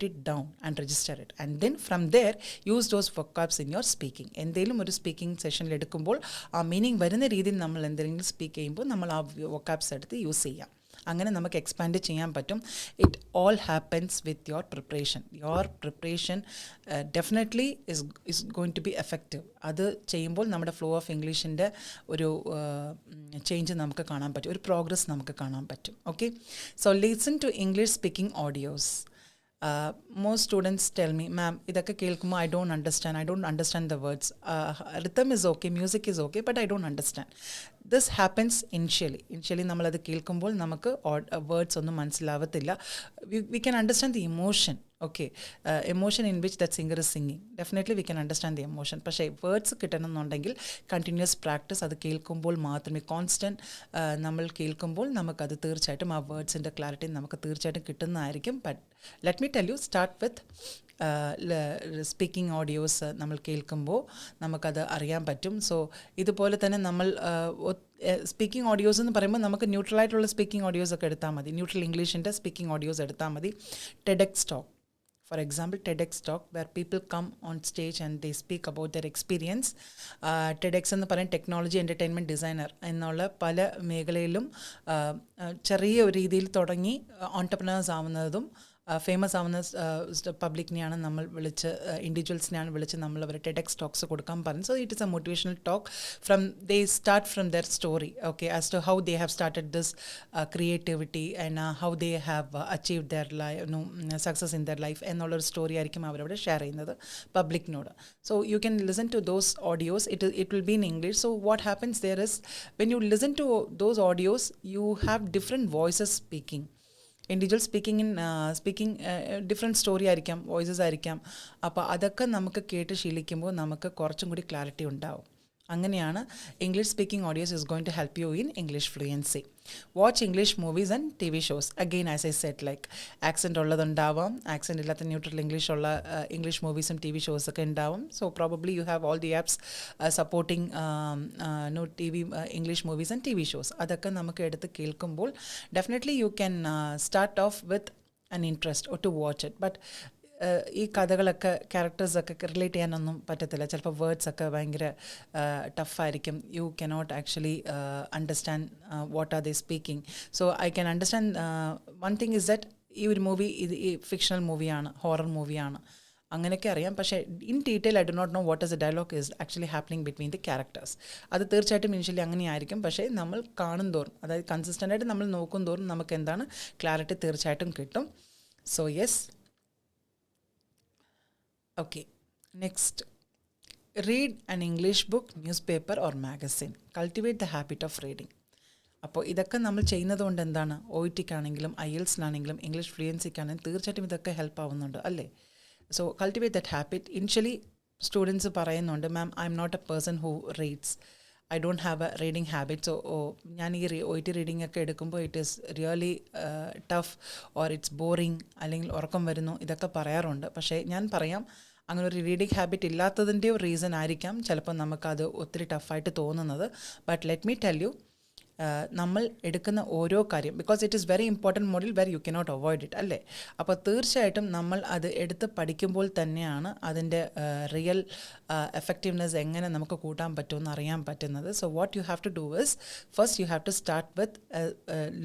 it down and register it, and then from there use those vocabs in your speaking. എന്തെങ്കിലും ഒരു speaking സെഷനിൽ എടുക്കുമ്പോൾ ആ meaning വരുന്ന രീതിയിൽ നമ്മൾ എന്തെങ്കിലും speak ചെയ്യുമ്പോൾ നമ്മൾ ആ വൊക്കാബ്സ് എടുത്ത് യൂസ് ചെയ്യാം. അങ്ങനെ നമുക്ക് എക്സ്പാൻഡ് ചെയ്യാൻ പറ്റും. It all happens with your preparation definitely is going to be effective. അത് ചെയ്യുമ്പോൾ നമ്മുടെ ഫ്ലോ ഓഫ് ഇംഗ്ലീഷിൻ്റെ ഒരു ചേഞ്ച് നമുക്ക് കാണാൻ പറ്റും, ഒരു പ്രോഗ്രസ് നമുക്ക് കാണാൻ പറ്റും. Okay, so listen to English speaking audios. Most students tell me, ma'am, idakka kelkumo I don't understand the words. Rhythm is okay, music is okay, but I don't understand. This happens initially നമ്മൾ അത് കേൾക്കുമ്പോൾ നമുക്ക് words ഒന്നും മനസ്സിലാവത്തില്ല. We can understand the emotion. Okay, emotion in which that singer is singing, definitely we can understand the emotion. പക്ഷേ words കിട്ടണമെന്നുണ്ടെങ്കിൽ continuous practice, അത് കേൾക്കുമ്പോൾ മാത്രമേ, കോൺസ്റ്റൻറ്റ് നമ്മൾ കേൾക്കുമ്പോൾ നമുക്കത് തീർച്ചയായിട്ടും ആ വേർഡ്സിൻ്റെ ക്ലാരിറ്റി നമുക്ക് തീർച്ചയായിട്ടും കിട്ടുന്നതായിരിക്കും. But let me tell U, start with speaking audios നമ്മൾ കേൾക്കുമ്പോൾ നമുക്കത് അറിയാൻ പറ്റും. സോ ഇതുപോലെ തന്നെ നമ്മൾ സ്പീക്കിംഗ് ഓഡിയോസ് എന്ന് പറയുമ്പോൾ നമുക്ക് ന്യൂട്രലായിട്ടുള്ള സ്പീക്കിംഗ് ഓഡിയോസ് ഒക്കെ എടുത്താൽ മതി. ന്യൂട്രൽ ഇംഗ്ലീഷിൻ്റെ സ്പീക്കിംഗ് ഓഡിയോസ് എടുത്താൽ മതി. TEDx talk, for example, TEDx talk where people come on stage and they speak about their experience. TEDx എന്ന് പറയുന്ന ടെക്നോളജി എൻ്റർടൈൻമെൻറ്റ് ഡിസൈനർ എന്നുള്ള പല മേഖലയിലും ചെറിയ ഒരു രീതിയിൽ തുടങ്ങി ഓൺടർപ്രണേഴ്സ് ആവുന്നതും ഫേമസ് ആവുന്ന പബ്ലിക്കിനെയാണ് നമ്മൾ വിളിച്ച്, ഇൻഡിവിജ്വൽസിനെയാണ് വിളിച്ച് നമ്മൾ അവർ TEDx ടോക്സ് കൊടുക്കാൻ പറഞ്ഞു. So it is a motivational talk from they start from their story, okay, as to how they have started this creativity and how they have achieve their success in their life എന്നുള്ളൊരു story ആയിരിക്കും അവരവിടെ share ചെയ്യുന്നത് പബ്ലിക്കിനോട്. So you can listen to those audios. It will be in English. So what happens there is when you listen to those audios you have different voices speaking. Individual speaking different story ആയിരിക്കാം, voices ആയിരിക്കാം. അപ്പോൾ അതൊക്കെ നമുക്ക് കേട്ട് ശീലിക്കുമ്പോൾ നമുക്ക് കുറച്ചും കൂടി clarity ഉണ്ടാവും. അങ്ങനെയാണ് English speaking audios is going to help you in English fluency. Watch English movies and TV shows. Again as I said, like accent ഉള്ളതുണ്ടാവാം, ആക്സെൻ്റ് ഇല്ലാത്ത ന്യൂട്രൽ ഇംഗ്ലീഷ് ഉള്ള ഇംഗ്ലീഷ് മൂവീസും TV ഷോസൊക്കെ ഉണ്ടാവും. So probably you have all the apps supporting TV English movies and TV shows. അതൊക്കെ നമുക്ക് എടുത്ത് കേൾക്കുമ്പോൾ definitely you can start off with an interest or to watch it. But ഈ കഥകളൊക്കെ ക്യാരക്ടേഴ്സൊക്കെ റിലേറ്റ് ചെയ്യാനൊന്നും പറ്റത്തില്ല. ചിലപ്പോൾ വേർഡ്സൊക്കെ ഭയങ്കര ടഫായിരിക്കും. You cannot actually understand what are they speaking. So I can understand one thing is that ഈ ഒരു മൂവി ഇത് ഈ ഫിക്ഷണൽ മൂവിയാണ്, ഹൊറർ മൂവിയാണ്, അങ്ങനെയൊക്കെ അറിയാം. പക്ഷേ in detail I do not know what is the dialogue is actually happening between the characters. അത് തീർച്ചയായിട്ടും ഇനിഷ്യലി അങ്ങനെയായിരിക്കും. പക്ഷേ നമ്മൾ കാണും തോറും, അതായത് കൺസിസ്റ്റൻ്റായിട്ട് നമ്മൾ നോക്കും തോറും നമുക്ക് എന്താണ് ക്ലാരിറ്റി തീർച്ചയായിട്ടും കിട്ടും. So yes. Okay, next, read an English book, newspaper or magazine. Cultivate the habit of reading. അപ്പോൾ ഇതൊക്കെ നമ്മൾ ചെയ്യുന്നത് കൊണ്ട് എന്താണ്, OET-ക്കാണെങ്കിലും IELTS-നാണെങ്കിലും ഇംഗ്ലീഷ് ഫ്ലുവൻസിക്കാണെങ്കിലും തീർച്ചയായിട്ടും ഇതൊക്കെ ഹെൽപ്പ് ആവുന്നുണ്ട് അല്ലേ. So cultivate that habit. Initially students പറയുന്നുണ്ട്, ma'am I M not a person who reads, I don't have a reading habit. So ഞാൻ ഈ OET റീഡിംഗ് ഒക്കെ എടുക്കുമ്പോൾ it is really tough or it's boring, അല്ലെങ്കിൽ ഉറക്കം വരുന്നു, ഇതൊക്കെ പറയാറുണ്ട്. പക്ഷേ ഞാൻ പറയാം, അങ്ങനെ ഒരു റീഡിങ് ഹാബിറ്റ് ഇല്ലാത്തതിൻ്റെ ഒരു റീസൺ ആയിരിക്കാം ചിലപ്പോൾ നമുക്കത് ഒത്തിരി ടഫായിട്ട് തോന്നുന്നത്. But let me tell you, നമ്മൾ എടുക്കുന്ന ഓരോ കാര്യം, because it is very important മോഡിൽ where you cannot avoid it അല്ലേ. അപ്പോൾ തീർച്ചയായിട്ടും നമ്മൾ അത് എടുത്ത് പഠിക്കുമ്പോൾ തന്നെയാണ് അതിൻ്റെ റിയൽ എഫക്റ്റീവ്നെസ് എങ്ങനെ നമുക്ക് കൂട്ടാൻ പറ്റുമെന്ന് അറിയാൻ പറ്റുന്നത്. So what you have to do is, first you have to start with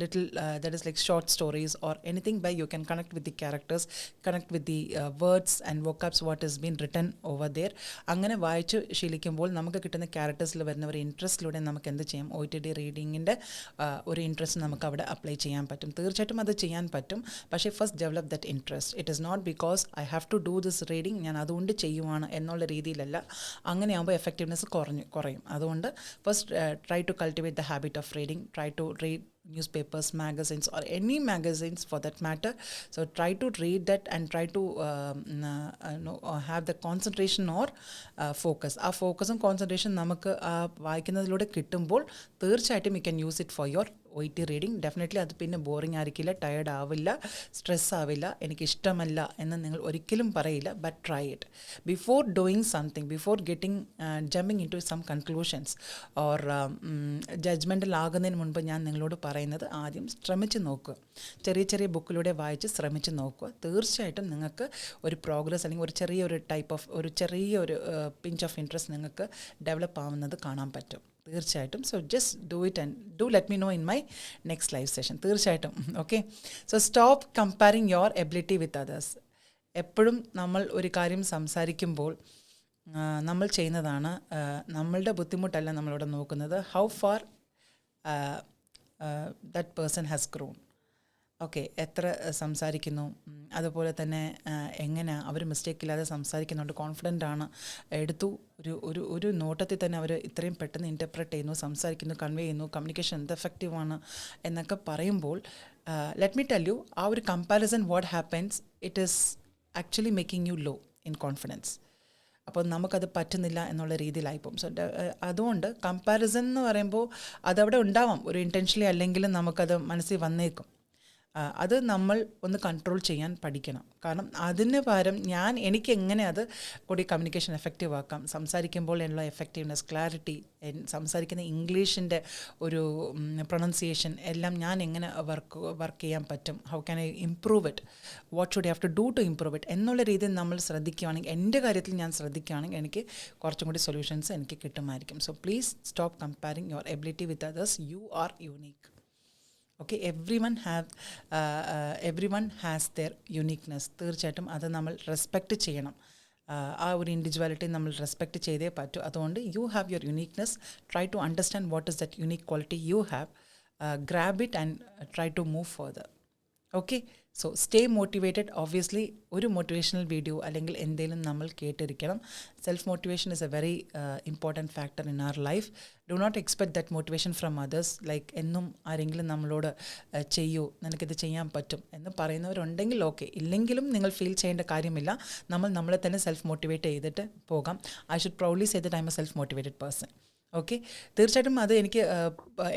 little that is like short stories or anything by you can connect with the characters, connect with the words and vocabs what is been written over there. അങ്ങനെ വായിച്ച് ശീലിക്കുമ്പോൾ നമുക്ക് കിട്ടുന്ന ക്യാരക്ടേഴ്സിൽ വരുന്ന ഒരു ഇൻട്രസ്റ്റിലൂടെ നമുക്ക് എന്ത് ചെയ്യാം, OET റീഡിങ്ങിൻ്റെ ഒരു ഇൻട്രസ്റ്റ് നമുക്ക് അവിടെ അപ്ലൈ ചെയ്യാൻ പറ്റും. തീർച്ചയായിട്ടും അത് ചെയ്യാൻ പറ്റും. പക്ഷേ first develop that interest. It is not because I have to do this reading, ഞാൻ അതുകൊണ്ട് ചെയ്യുവാണ് എന്നുള്ള രീതിയിലല്ല. അങ്ങനെയാകുമ്പോൾ എഫക്റ്റീവ്നെസ് കുറയും. അതുകൊണ്ട് first try to cultivate the habit of reading. Try to read newspapers, magazines or any magazines for that matter. So try to read that and try to have the concentration or focus. ആ ഫോക്കസും concentration നമുക്ക് വായിക്കുന്നതിലൂടെ കിട്ടുമ്പോൾ തീർച്ചയായിട്ടും you can use it for your OET reading. Definitely അത് പിന്നെ boring ആയിരിക്കില്ല, tired ആവില്ല, stress ആവില്ല, എനിക്കിഷ്ടമല്ല എന്ന് നിങ്ങൾ ഒരിക്കലും പറയില്ല. But try it before doing something, before jumping into some conclusions or ജഡ്ജ്മെൻറ്റിലാകുന്നതിന് മുൻപ് ഞാൻ നിങ്ങളോട് പറയുന്നത് ആദ്യം ശ്രമിച്ച് നോക്കുക. ചെറിയ ചെറിയ ബുക്കിലൂടെ വായിച്ച് ശ്രമിച്ച് നോക്കുക. തീർച്ചയായിട്ടും നിങ്ങൾക്ക് ഒരു പ്രോഗ്രസ് അല്ലെങ്കിൽ ഒരു ചെറിയൊരു ടൈപ്പ് ഓഫ് ഒരു ചെറിയൊരു പിഞ്ച് ഓഫ് ഇൻട്രസ്റ്റ് നിങ്ങൾക്ക് ഡെവലപ്പ് ആവുന്നത് കാണാൻ പറ്റും തീർച്ചയായിട്ടും. So just do it and do let me know in my next live session തീർച്ചയായിട്ടും. Okay, so stop comparing your ability with others. എപ്പോഴും നമ്മൾ ഒരു കാര്യം സംസാരിക്കുമ്പോൾ നമ്മൾ ചെയ്യുന്നതാണ്, നമ്മളുടെ ബുദ്ധിമുട്ടല്ല നമ്മളിവിടെ നോക്കുന്നത്, how far that person has grown. Okay, എത്ര സംസാരിക്കുന്നു, അതുപോലെ തന്നെ എങ്ങനെ അവർ മിസ്റ്റേക്ക് ഇല്ലാതെ സംസാരിക്കുന്നുണ്ട്, കോൺഫിഡൻ്റ് ആണ്, എടുത്തു ഒരു നോട്ടത്തിൽ തന്നെ അവർ ഇത്രയും പെട്ടെന്ന് ഇൻ്റർപ്രറ്റ് ചെയ്യുന്നു, സംസാരിക്കുന്നു, കൺവേ ചെയ്യുന്നു, കമ്മ്യൂണിക്കേഷൻ എന്ത് എഫക്റ്റീവാണ് എന്നൊക്കെ പറയുമ്പോൾ ലെറ്റ് മീ ടെൽ യു, ആ ഒരു comparison what happens, it is actually making you low in confidence. അപ്പോൾ നമുക്കത് പറ്റുന്നില്ല എന്നുള്ള രീതിയിലായിപ്പോവും. സോ അതുകൊണ്ട് കമ്പാരിസൺ എന്ന് പറയുമ്പോൾ അതവിടെ ഉണ്ടാവാം, ഒരു ഇൻറ്റൻഷനലി അല്ലെങ്കിലും നമുക്കത് മനസ്സിൽ വന്നേക്കും. അത് നമ്മൾ ഒന്ന് കൺട്രോൾ ചെയ്യാൻ പഠിക്കണം. കാരണം അതിന് പകരം എനിക്ക് എങ്ങനെ അത് കൂടി കമ്മ്യൂണിക്കേഷൻ എഫക്റ്റീവ് ആക്കാം, സംസാരിക്കുമ്പോൾ ഉള്ള എഫക്റ്റീവ്നെസ്, ക്ലാരിറ്റി, സംസാരിക്കുന്ന ഇംഗ്ലീഷിൻ്റെ ഒരു പ്രൊണൗൺസിയേഷൻ എല്ലാം ഞാൻ എങ്ങനെ വർക്ക് ചെയ്യാൻ പറ്റും, how can I improve it, what should have to do to improve it എന്നുള്ള രീതിയിൽ നമ്മൾ ശ്രദ്ധിക്കുകയാണെങ്കിൽ, എൻ്റെ കാര്യത്തിൽ ഞാൻ ശ്രദ്ധിക്കുകയാണെങ്കിൽ എനിക്ക് കുറച്ചും കൂടി സൊല്യൂഷൻസ് എനിക്ക് കിട്ടുമായിരിക്കും. So please stop comparing your ability with others. You are unique. Okay, everyone has their uniqueness. തീർച്ചയായിട്ടും അത് നമ്മൾ റെസ്പെക്റ്റ് ചെയ്യണം. ആ ഒരു ഇൻഡിവിജ്വാലിറ്റി നമ്മൾ റെസ്പെക്റ്റ് ചെയ്തേ പറ്റൂ. അതുകൊണ്ട് you have your uniqueness, try to understand what is that unique quality you have, grab it and try to move further. Okay, so stay motivated. Obviously ഒരു മോട്ടിവേഷണൽ വീഡിയോ അല്ലെങ്കിൽ എന്തെങ്കിലും നമ്മൾ കേട്ടിരിക്കണം. Self motivation is a very important factor in our life. Do not expect that motivation from others. Like എന്നും ആരെങ്കിലും നമ്മളോട് ചെയ്യൂ, നിനക്കിത് ചെയ്യാൻ പറ്റും എന്ന് പറയുന്നവരുണ്ടെങ്കിൽ ഓക്കെ, ഇല്ലെങ്കിലും നിങ്ങൾ ഫീൽ ചെയ്യേണ്ട കാര്യമില്ല. നമ്മളെ തന്നെ സെൽഫ് മോട്ടിവേറ്റ് ചെയ്തിട്ട് പോകാം. I should proudly say that I am a self motivated person. Okay, തീർച്ചയായിട്ടും അത് എനിക്ക്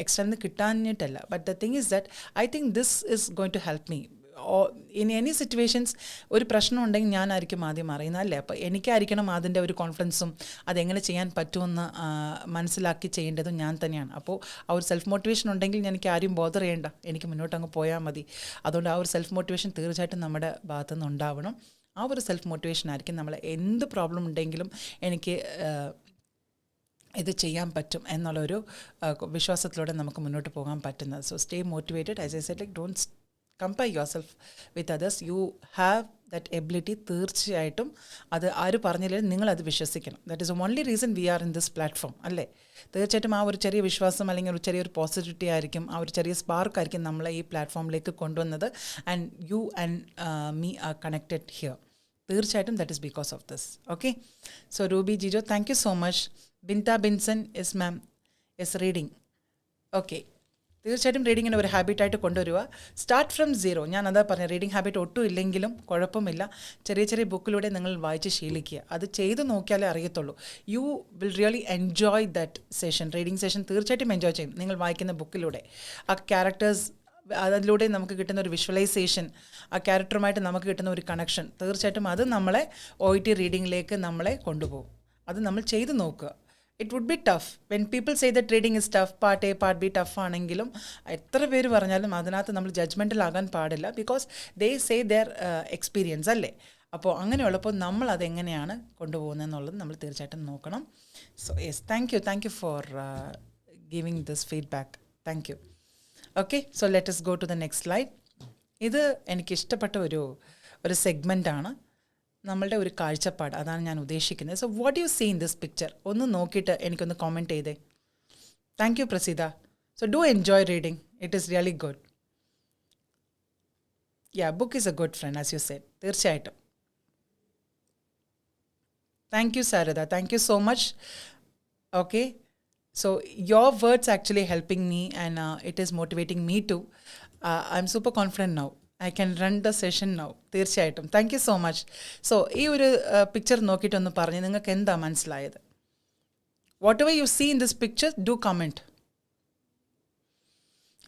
എക്സ്റ്റേണിൽ നിന്ന് കിട്ടാനിട്ടല്ല. But the thing is that I think this is going to help me in any situations. ഒരു പ്രശ്നം ഉണ്ടെങ്കിൽ ഞാനായിരിക്കും ആദ്യം അറിയുന്നത്, അല്ലേ? അപ്പോൾ എനിക്കായിരിക്കണം അതിൻ്റെ ഒരു കോൺഫിഡൻസും അതെങ്ങനെ ചെയ്യാൻ പറ്റുമെന്ന് മനസ്സിലാക്കി ചെയ്യേണ്ടതും ഞാൻ തന്നെയാണ്. അപ്പോൾ ആ ഒരു സെൽഫ് മോട്ടിവേഷൻ ഉണ്ടെങ്കിൽ എനിക്ക് ആരും ബോധർ ചെയ്യേണ്ട, എനിക്ക് മുന്നോട്ട് അങ്ങ് പോയാൽ മതി. അതുകൊണ്ട് ആ ഒരു സെൽഫ് മോട്ടിവേഷൻ തീർച്ചയായിട്ടും നമ്മുടെ ഭാഗത്തു നിന്ന് ഉണ്ടാവണം. ആ ഒരു സെൽഫ് മോട്ടിവേഷൻ ആയിരിക്കും നമ്മളെ എന്ത് പ്രോബ്ലം ഉണ്ടെങ്കിലും എനിക്ക് ഇത് ചെയ്യാൻ പറ്റും എന്നുള്ളൊരു വിശ്വാസത്തിലൂടെ നമുക്ക് മുന്നോട്ട് പോകാൻ പറ്റുന്നത്. So stay motivated. As I said, like don't compare yourself with others. You have that ability. തീർച്ചയായിട്ടും അത് ആര് പറഞ്ഞില്ലെങ്കിലും നിങ്ങളത് വിശ്വസിക്കണം. That is only reason we are in this platform, അല്ലേ? തീർച്ചയായിട്ടും ആ ഒരു ചെറിയ വിശ്വാസം അല്ലെങ്കിൽ ഒരു ചെറിയൊരു പോസിറ്റിവിറ്റി ആയിരിക്കും, ആ ഒരു ചെറിയ സ്പാർക്കായിരിക്കും നമ്മളെ ഈ പ്ലാറ്റ്ഫോമിലേക്ക് കൊണ്ടുവന്നത്. And you and me are connected here. തീർച്ചയായിട്ടും that is because of this. Okay, so Ruby Jijo, thank you so much. Bintha Binson, yes ma'am, yes reading. Okay, തീർച്ചയായിട്ടും റീഡിങ്ങിനെ ഒരു ഹാബിറ്റായിട്ട് കൊണ്ടുവരിക. Start from zero. ഞാൻ അതാ പറഞ്ഞത്, റീഡിങ് ഹാബിറ്റ് ഒട്ടും ഇല്ലെങ്കിലും കുഴപ്പമില്ല. ചെറിയ ചെറിയ ബുക്കിലൂടെ നിങ്ങൾ വായിച്ച് ശീലിക്കുക. അത് ചെയ്ത് നോക്കിയാലേ അറിയത്തുള്ളൂ. You will really enjoy that session. Reading session തീർച്ചയായിട്ടും എൻജോയ് ചെയ്യും നിങ്ങൾ വായിക്കുന്ന ബുക്കിലൂടെ. ആ ക്യാരക്ടേഴ്സ്, അതിലൂടെ നമുക്ക് കിട്ടുന്ന ഒരു വിഷ്വലൈസേഷൻ, ആ ക്യാരക്ടറുമായിട്ട് നമുക്ക് കിട്ടുന്ന ഒരു കണക്ഷൻ, തീർച്ചയായിട്ടും അത് നമ്മളെ OET റീഡിങ്ങിലേക്ക് നമ്മളെ കൊണ്ടുപോകും. അത് നമ്മൾ ചെയ്ത് നോക്കുക. It would be tough when people say that reading is tough, part A part B tough ആണെങ്കിലും എത്ര പേര് പറഞ്ഞാലും അതിനകത്ത് നമ്മൾ ജഡ്ജ്മെൻറ്റലാകാൻ പാടില്ല. Because they say their experience, അല്ലേ? അപ്പോൾ അങ്ങനെയുള്ളപ്പോൾ നമ്മൾ അതെങ്ങനെയാണ് കൊണ്ടുപോകുന്നതെന്നുള്ളത് നമ്മൾ തീർച്ചയായിട്ടും നോക്കണം. So yes, thank you for giving this feedback. Thank you. Okay, so let us go to the next slide. ഇത് എനിക്കിഷ്ടപ്പെട്ട ഒരു സെഗ്മെൻറ്റാണ്. നമ്മളുടെ ഒരു കാഴ്ചപ്പാട്, അതാണ് ഞാൻ ഉദ്ദേശിക്കുന്നത്. So what you see in this picture ഒന്ന് നോക്കിയിട്ട് എനിക്കൊന്ന് കോമെൻറ്റ് ചെയ്തേ. Thank you Praseetha. So do enjoy reading, it is really good. Yeah, book is a good friend as you said. തീർച്ചയായിട്ടും. Thank you Sarada, thank you so much. Okay, so your words actually helping me and it is motivating me too. I'm super confident now. I can run the session now. തീർച്ചയായിട്ടും. Thank you so much. So ഈ ഒരു picture നോക്കിയിട്ടൊന്ന് പറഞ്ഞ് നിങ്ങൾക്ക് എന്താ മനസ്സിലായത്? Whatever you see in this picture, do comment.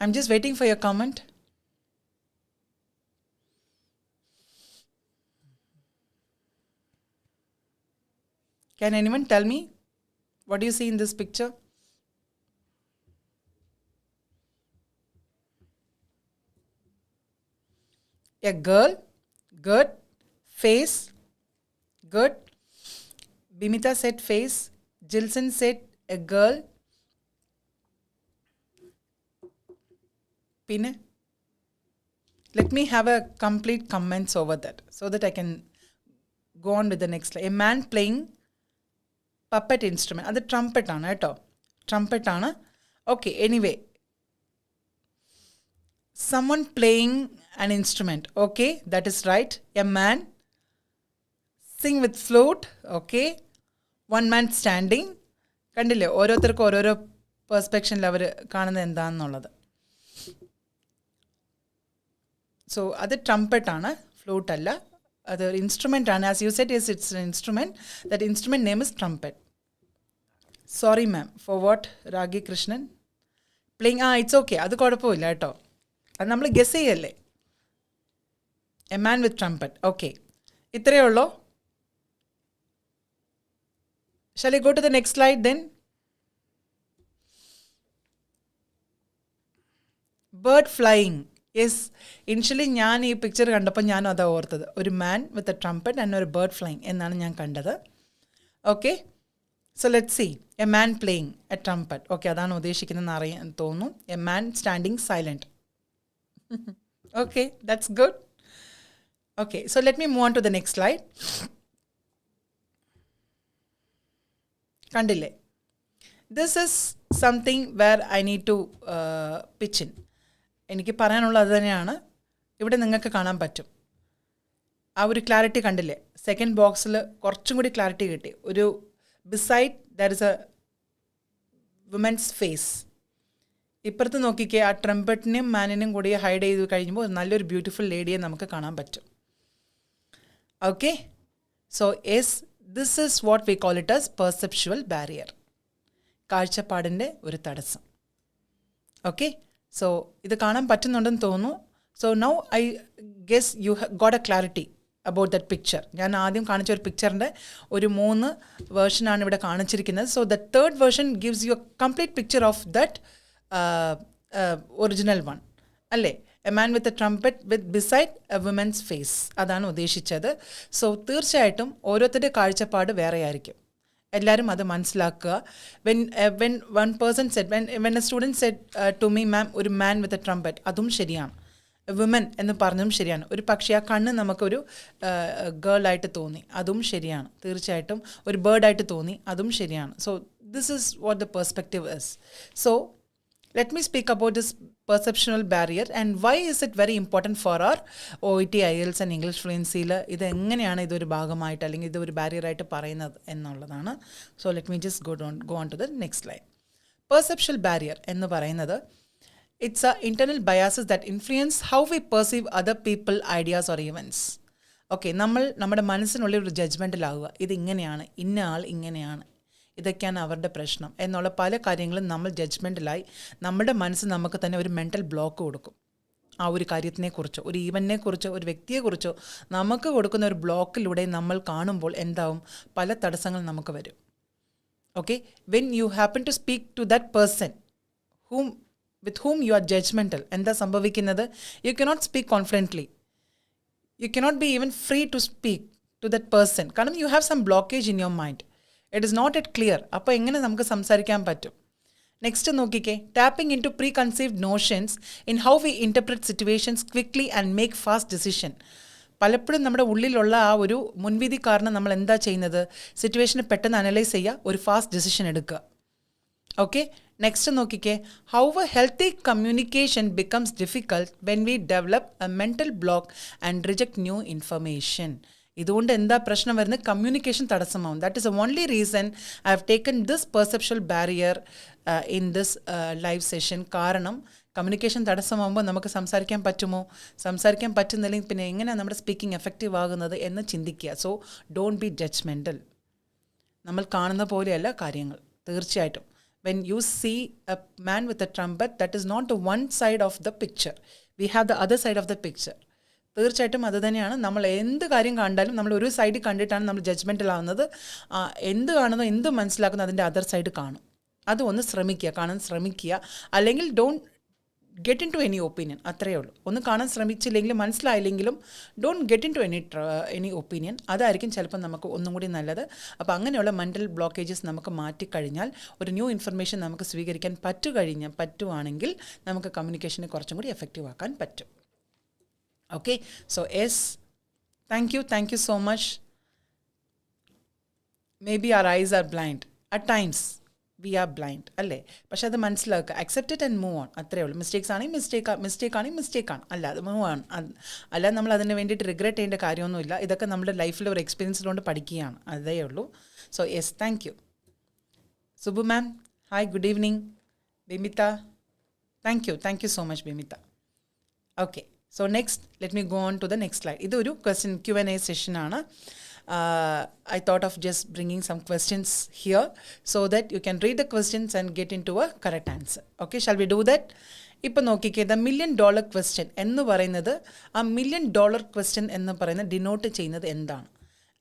I'm just waiting for your comment. Can anyone tell me what do you see in this picture? A girl, good. Face, good. Bimita said face. Jilson said a girl. Pine. Let me have a complete comments over that so that I can go on with the next slide. A man playing puppet instrument. അത് trumpet ആണ് കേട്ടോ, trumpet ആണ്. Okay, anyway someone playing an instrument. Okay, that is right. A man sing with flute. Okay, one man standing. കണ്ടില്ലേ, ഓരോരുത്തർക്കും ഓരോരോ പെർസ്പെക്ഷനിൽ അവർ കാണുന്നത് എന്താണെന്നുള്ളത്. So അത് ട്രംപറ്റ് ആണ്, ഫ്ലൂട്ട് അല്ല. അത് ഇൻസ്ട്രുമെൻ്റ് ആണ്. As you said is it's an instrument. That instrument name is trumpet. Sorry ma'am for what Ragi Krishnan playing. It's okay, അത് കുഴപ്പമില്ല കേട്ടോ, അത് നമ്മൾ ഗസ് ചെയ്യല്ലേ. A man with trumpet. Okay, ഇത്രയേ ഉള്ളൂ. Shall I go to the next slide then? Bird flying. Yes, initially ഞാൻ ഈ പിക്ചർ കണ്ടപ്പോൾ ഞാനും അതാ ഓർത്തത്. ഒരു man with a trumpet and ഒരു ബേർഡ് ഫ്ലൈയിങ് എന്നാണ് ഞാൻ കണ്ടത്. Okay, so let see. A man playing A trumpet. Okay, അതാണ് ഉദ്ദേശിക്കുന്നതെന്ന് അറിയാൻ തോന്നുന്നു. A man standing silent. Okay, that's good. Okay, so let me move on to the next slide. Kandile. This is something where I need to pitch in. എനിക്ക് പറയാനുള്ളത് അത് തന്നെയാണ്. ഇവിടെ നിങ്ങൾക്ക് കാണാൻ പറ്റും ആ ഒരു ക്ലാരിറ്റി. കണ്ടില്ലേ, സെക്കൻഡ് ബോക്സിൽ കുറച്ചും കൂടി ക്ലാരിറ്റി കിട്ടി. ഒരു beside there is a woman's face. ഇപ്പുറത്ത് നോക്കിക്കേ, ആ ട്രംപറ്റിനെയും മാനിനെയും കൂടി ഹൈഡ് ചെയ്ത് കഴിയുമ്പോൾ നല്ലൊരു ബ്യൂട്ടിഫുൾ ലേഡിയെ നമുക്ക് കാണാൻ പറ്റും. Okay, so yes, this is what we call it as perceptual barrier, കാഴ്ചപ്പാടിൻ്റെ ഒരു തടസ്സം. ഓക്കെ, സോ ഇത് കാണാൻ പറ്റുന്നുണ്ടെന്ന് തോന്നുന്നു. So now I guess you got a clarity about that picture. ഞാൻ ആദ്യം കാണിച്ച ഒരു പിക്ചറിൻ്റെ ഒരു 3 വേർഷനാണ് ഇവിടെ കാണിച്ചിരിക്കുന്നത്. So the third version gives you a complete picture of that original one അല്ലേ. A man with a trumpet with beside a woman's face, അതാണ് ഉദ്ദേശിച്ചത്. സോ തീർച്ചയായിട്ടും ഓരോരുത്തരുടെ കാഴ്ചപ്പാട് വേറെ ആയിരിക്കും. എല്ലാവരും അത് മനസ്സിലാക്കുക. When one person said, when a student said to me ma'am ഒരു മാൻ വിത്ത് എ ട്രംപറ്റ്, അതും ശരിയാണ്. വുമൻ എന്ന് പറഞ്ഞതും ശരിയാണ്. ഒരു പക്ഷേ ആ കണ്ണ് നമുക്കൊരു ഗേളായിട്ട് തോന്നി, അതും ശരിയാണ്. തീർച്ചയായിട്ടും ഒരു ബേർഡായിട്ട് തോന്നി, അതും ശരിയാണ്. So this is what the perspective is. So let me speak about this perceptual barrier and why is it very important for our OET, IELTS and English fluency. ഇത് എങ്ങനെയാണ് ഇതൊരു ഭാഗമായിട്ട് അല്ലെങ്കിൽ ഇതൊരു ബാരിയറായിട്ട് പറയുന്നത് എന്നുള്ളതാണ്. So let me just go on to the next slide. Perceptual barrier എന്ന് പറയുന്നത് it's a internal biases that influence how we perceive other people, ideas or events. Okay, നമ്മുടെ മനസ്സിനുള്ളിൽ ഒരു ജഡ്ജ്മെൻറ്റിലാവുക, ഇതിങ്ങനെയാണ്, ഇന്ന ആൾ ഇങ്ങനെയാണ്, ഇതൊക്കെയാണ് അവരുടെ പ്രശ്നം എന്നുള്ള പല കാര്യങ്ങളും നമ്മൾ ജഡ്ജ്മെൻറ്റിലായി നമ്മുടെ മനസ്സ് നമുക്ക് തന്നെ ഒരു മെൻ്റൽ ബ്ലോക്ക് കൊടുക്കും. ആ ഒരു കാര്യത്തിനെക്കുറിച്ചോ ഒരു ഈവൻറ്റിനെക്കുറിച്ചോ ഒരു വ്യക്തിയെക്കുറിച്ചോ നമുക്ക് കൊടുക്കുന്ന ഒരു ബ്ലോക്കിലൂടെ നമ്മൾ കാണുമ്പോൾ എന്താവും, പല തടസ്സങ്ങൾ നമുക്ക് വരും. Okay, when you happen to speak to that person with whom you are judgmental, എന്താ സംഭവിക്കുന്നത്? You cannot speak confidently, you cannot be even free to speak to that person. കാരണം you have some blockage in your mind. It is not at clear. അപ്പോൾ എങ്ങനെ നമുക്ക് സംസാരിക്കാൻ പറ്റും? Next നോക്കിക്കേ, tapping into preconceived notions in how we interpret situations quickly and make fast decision. പലപ്പോഴും നമ്മുടെ ഉള്ളിലുള്ള ആ ഒരു മുൻവിധി കാരണം നമ്മൾ എന്താ ചെയ്യുന്നത്, സിറ്റുവേഷനെ പെട്ടെന്ന് അനലൈസ് ചെയ്യുക, ഒരു ഫാസ്റ്റ് ഡിസിഷൻ എടുക്കുക. ഓക്കെ, നെക്സ്റ്റ് നോക്കിക്കേ, how a healthy communication becomes difficult when we develop a mental block and reject new information. ഇതുകൊണ്ട് എന്താ പ്രശ്നം വരുന്നത്? കമ്മ്യൂണിക്കേഷൻ തടസ്സമാവും. That is a only reason I have taken this perceptual barrier in this live session. കാരണം communication തടസ്സമാകുമ്പോൾ നമുക്ക് സംസാരിക്കാൻ പറ്റുമോ? സംസാരിക്കാൻ പറ്റുന്നില്ലെങ്കിൽ പിന്നെ എങ്ങനെയാണ് നമ്മുടെ സ്പീക്കിംഗ് എഫക്റ്റീവ് ആകുന്നത് എന്ന് ചിന്തിക്കുക. So don't B judgemental. നമ്മൾ കാണുന്ന പോലെയല്ല കാര്യങ്ങൾ. തീർച്ചയായിട്ടും when you see a man with a trumpet, that is not the one side of the picture. We have the other side of the picture. തീർച്ചയായിട്ടും അത് തന്നെയാണ്. നമ്മൾ എന്ത് കാര്യം കണ്ടാലും നമ്മൾ ഒരു സൈഡ് കണ്ടിട്ടാണ് നമ്മൾ ജഡ്ജ്മെൻറ്റിലാവുന്നത്. എന്ത് കാണുന്നോ എന്ത് മനസ്സിലാക്കുന്നോ അതിൻ്റെ അതർ സൈഡ് കാണും. അത് ഒന്ന് ശ്രമിക്കുക, കാണാൻ ശ്രമിക്കുക. അല്ലെങ്കിൽ don't get into any opinion, അത്രയേ ഉള്ളൂ. ഒന്ന് കാണാൻ ശ്രമിച്ചില്ലെങ്കിലും മനസ്സിലായില്ലെങ്കിലും don't get into any opinion. അതായിരിക്കും ചിലപ്പോൾ നമുക്ക് ഒന്നും കൂടി നല്ലത്. അപ്പോൾ അങ്ങനെയുള്ള മെൻ്റൽ ബ്ലോക്കേജസ് നമുക്ക് മാറ്റിക്കഴിഞ്ഞാൽ ഒരു ന്യൂ ഇൻഫർമേഷൻ നമുക്ക് സ്വീകരിക്കാൻ പറ്റുവാണെങ്കിൽ നമുക്ക് കമ്മ്യൂണിക്കേഷനെ കുറച്ചും കൂടി എഫക്റ്റീവ് ആക്കാൻ പറ്റും. Okay, so yes, thank you so much. Maybe our eyes are blind. At times, we are blind. അല്ലേ? പക്ഷെ അത് മനസ്സിലാക്കുക, accept it and move on. അത്രയേ ഉള്ളൂ. മിസ്റ്റേക്സ് ആണെങ്കിൽ മിസ്റ്റേക്കാണ്. അല്ല, അത് മൂവ് ഓൺ. അല്ല, നമ്മൾ അതിന് വേണ്ടിയിട്ട് റിഗ്രറ്റ് ചെയ്യേണ്ട കാര്യമൊന്നുമില്ല. ഇതൊക്കെ നമ്മുടെ ലൈഫിൽ ഒരു എക്സ്പീരിയൻസിലുകൊണ്ട് പഠിക്കുകയാണ്. അതേ ഉള്ളൂ. So yes, thank you. Subu ma'am, hi, good evening. Bimitha, thank you so much Bimitha. Okay, so next, let me go on to the next slide. ഇതൊരു question Q&A session ആണ്. I thought of just bringing some questions here so that you can read the questions and get into a correct answer. Okay, shall we do that? ഇപ്പോൾ നോക്കിക്കേ, the $1 million question എന്ന് പറയുന്നത്, ആ $1 million question എന്ന് പറയുന്നത് denote ചെയ്യുന്നത് എന്താണ്?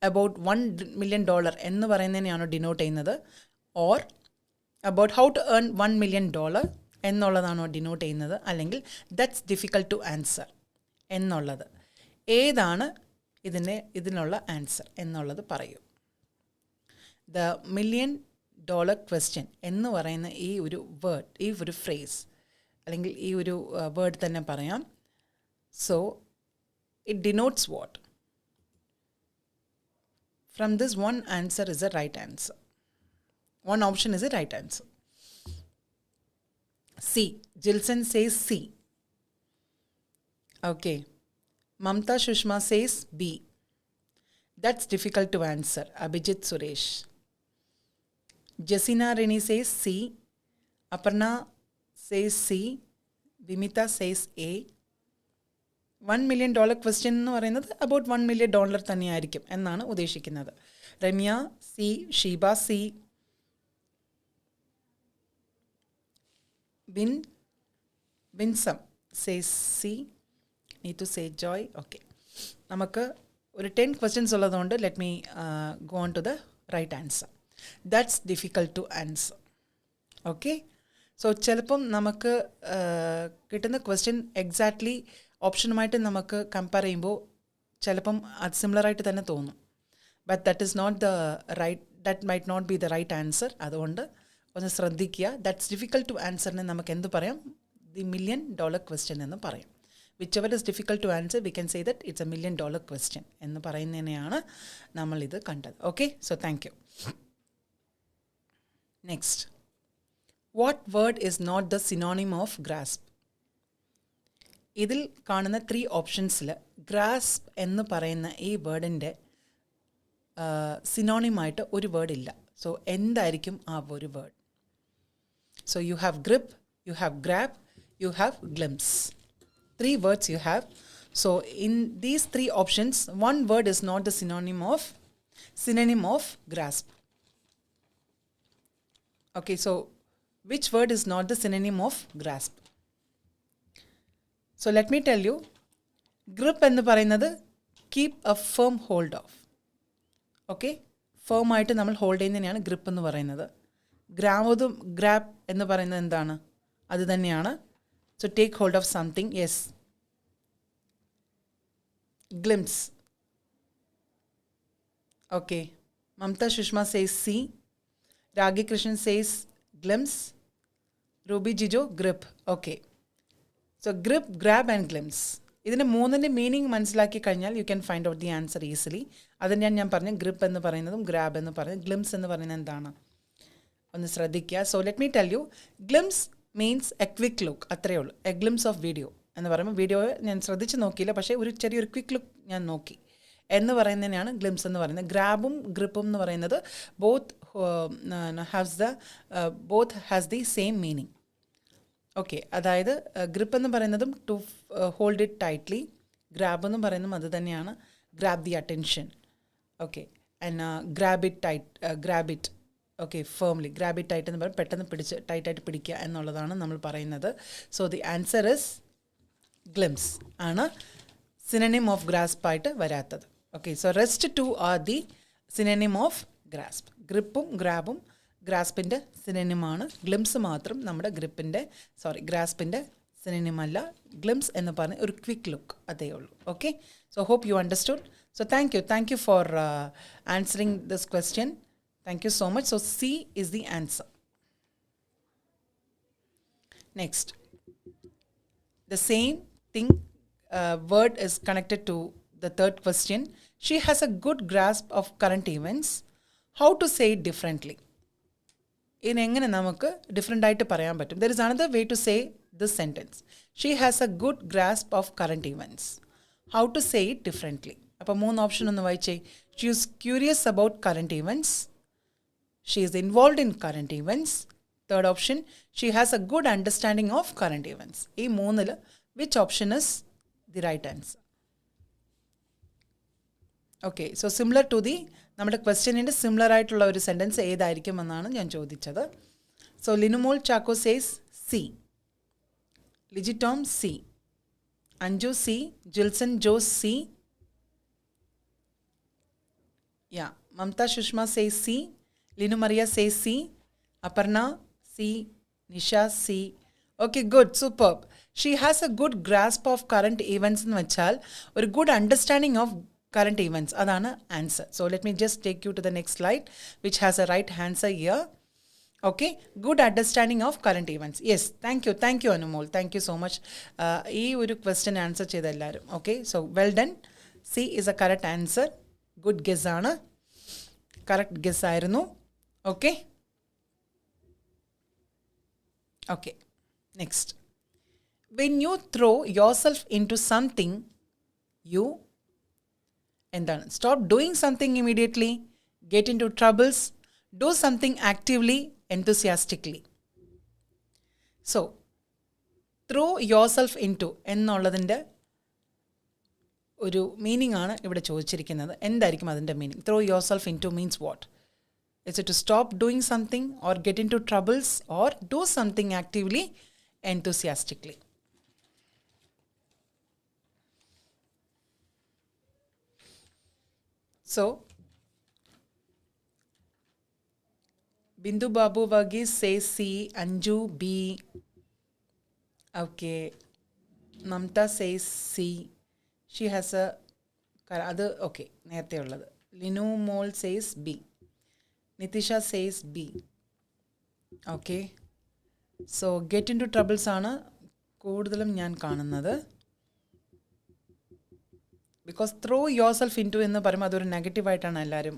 about $1 million എന്ന് പറയുന്നതിനെയാണോ ഡിനോട്ട് ചെയ്യുന്നത്? or about how to earn $1 million എന്നുള്ളതാണോ ഡിനോട്ട് ചെയ്യുന്നത്? അല്ലെങ്കിൽ that's difficult to answer എന്നുള്ളത്? ഏതാണ് ഇതിനുള്ള ആൻസർ എന്നുള്ളത് പറയൂ. ദ $1 million question എന്ന് പറയുന്ന ഈ ഒരു വേർഡ്, ഈ ഒരു ഫ്രേസ്, അല്ലെങ്കിൽ ഈ ഒരു വേർഡ് തന്നെ പറയാം. So it denotes what? From this one answer is a right answer. One option is a right answer. C. Jilson says C. Okay. Mamta Shushma says B. That's difficult to answer. Abhijit Suresh. Jessina Rini says C. Aparna says C. Vimita says A. $1 million question എന്ന് പറയുന്നത് about $1 million തന്നെയായിരിക്കും എന്നാണ് ഉദ്ദേശിക്കുന്നത്. Ramya C. Sheeba C. Winsome says C. Need to say Joy. Okay. നമുക്ക് ഒരു 10 questions ഉള്ളതുകൊണ്ട് let me go on to the right answer. That's difficult to answer. Okay. So ചിലപ്പം നമുക്ക് കിട്ടുന്ന ക്വസ്റ്റ്യൻ എക്സാക്ട്ലി ഓപ്ഷനുമായിട്ട് നമുക്ക് കമ്പയർ ചെയ്യുമ്പോൾ ചിലപ്പം അത് സിമിലറായിട്ട് തന്നെ തോന്നും. But that might not be the right answer. അതുകൊണ്ട് ഒന്ന് ശ്രദ്ധിക്കുക. ദാറ്റ്സ് ഡിഫിക്കൽട്ട് ടു ആൻസറിന് നമുക്ക് എന്ത് പറയാം? ദി $1 million question എന്ന് പറയും. Which is difficult to answer, we can say that it's a $1 million question എന്ന് പറയുന്നതിനെയാണ് നമ്മളിത് കണ്ടത്. Okay, so thank you. Next, what word is not the synonym of grasp? ഇതിൽ കാണുന്ന 3 ഓപ്ഷൻസിൽ ഗ്രാസ്പ് എന്ന് പറയുന്ന ഈ വേർഡിൻ്റെ സിനോണിമായിട്ട് ഒരു വേർഡ് ഇല്ല. സോ എന്തായിരിക്കും ആ ഒരു word? So you have grip, you have grab, you have glimpse. 3 words you have. So in these 3 options, one word is not the synonym of grasp. Okay, so which word is not the synonym of grasp? So let me tell you, grip ennu parayunnathu keep a firm hold of. Okay, firm ആയിട്ട് നമ്മൾ hold ചെയ്യുന്നതിനെയാണ് grip എന്ന് പറയുന്നത്. Grab എന്ന് പറയുന്നത് എന്താണ്? അത് തന്നെയാണ്. So take hold of something. Yes, glimpse. Okay, Mamata Sushma says C. Ragi Krishnan says glimpse. Ruby Jijo grip. Okay, so grip, grab and glimpse. ഇതിൻ്റെ 3ൻ്റെ മീനിങ് മനസ്സിലാക്കി കഴിഞ്ഞാൽ you can find out the answer easily. അതിന് ഞാൻ പറഞ്ഞു, ഗ്രിപ്പ് എന്ന് പറയുന്നതും ഗ്രാബ് എന്ന് പറയുന്നത്. ഗ്ലിംസ് എന്ന് പറയുന്നത് എന്താണ്? ഒന്ന് ശ്രദ്ധിക്കുക. So let me tell U, glimpse means A quick look. അത്രയേ ഉള്ളൂ. എ ഗ്ലിംസ് ഓഫ് വീഡിയോ എന്ന് പറയുമ്പോൾ, വീഡിയോ ഞാൻ ശ്രദ്ധിച്ച് നോക്കിയില്ല, പക്ഷേ ഒരു ചെറിയൊരു ക്വിക്ക് ലുക്ക് ഞാൻ നോക്കി എന്ന് പറയുന്നതിനാണ് ഗ്ലിംസ് എന്ന് പറയുന്നത്. ഗ്രാബും ഗ്രിപ്പും എന്ന് പറയുന്നത് both has the same meaning. Okay, അതായത് ഗ്രിപ്പ് എന്ന് പറയുന്നതും to hold it tightly, grab എന്ന് പറയുന്നതും അത് തന്നെയാണ്, grab the attention. Okay, and grab it. Okay firmly grab it tight എന്ന് പറയും പെട്ടെന്ന് പിടിച്ച് ടൈറ്റായിട്ട് പിടിക്കുക എന്നുള്ളതാണ് നമ്മൾ പറയുന്നത്. So the answer is glimpse ആണ് സിനോണിം ഓഫ് ഗ്രാസ്പ് ആയിട്ട് വരാത്തത്. Okay so rest two are the synonym of grasp. ഗ്രിപ്പും ഗ്രാബും ഗ്രാസ്പിൻ്റെ സിനോണിമാണ്. ഗ്ലിംസ് മാത്രം നമ്മുടെ ഗ്രാസ്പിൻ്റെ സിനോണിം അല്ല. ഗ്ലിംസ് എന്ന് പറഞ്ഞ ഒരു ക്വിക്ക് ലുക്ക് അതേ ഉള്ളൂ. Okay so hope you understood. So thank you for answering this question. Thank you so much. So C is the answer. Next, the same thing word is connected to the third question. She has a good grasp of current events. How to say it differently? In എങ്ങനെ നമുക്ക് different ആയിട്ട് പറയാൻ പറ്റും? There is another way to say this sentence. She has a good grasp of current events. How to say it differently? അപ്പോൾ 3 option ഒന്ന് വായിച്ചേ. She is curious about current events. She is involve in current events. Third option she has a good understanding of current events. ഈ 3-ൽ which option is the right answer? Okay so similar to the നമ്മുടെ ക്വസ്റ്റ്യനിൻ്റെ similar ആയിട്ടുള്ള ഒരു sentence ഏതായിരിക്കും എന്നാണ് ഞാൻ ചോദിച്ചത്. So Linumol Chacko says C, Liji Tom C, Anju C, Jilson Jose C. Yeah, Mamta Shushma says C, Linu Maria says C, Aparna C, Nisha C. Okay, good, superb. She has a good grasp of current events എന്ന് വെച്ചാൽ ഒരു good understanding of current events. അതാണ് answer. So let me just take you to the next slide which has a right answer here. Okay, good understanding of current events. Yes, thank you Anumol, thank you so much. ഈ ഒരു question answer ചെയ്ത എല്ലാവരും. Okay so well done. C is a correct answer. Good guess ആണ്, correct guess ആയിരുന്നു. Okay okay next. When you throw yourself into something you എന്താണ്? Stop doing something immediately, get into troubles, do something actively, enthusiastically. So throw yourself into എന്നുള്ളതിൻ്റെ ഒരു meaning ആണ് ഇവിടെ ചോദിച്ചിരിക്കുന്നത്. എന്തായിരിക്കും അതിൻ്റെ meaning? Throw yourself into means what? It's to stop doing something or get into troubles or do something actively, enthusiastically. So, Bindu Babu Varghese says C, Anju B. Okay, Mamta says C. She has a other. Okay, നേരത്തെ ഉള്ളത്. Linu Mol says B. Nitisha says B. Okay. So get into troubles ആണ് കൂടുതലും ഞാൻ കാണുന്നത്. Because throw yourself into എന്ന് പറയുമ്പോൾ അതൊരു നെഗറ്റീവായിട്ടാണ് എല്ലാവരും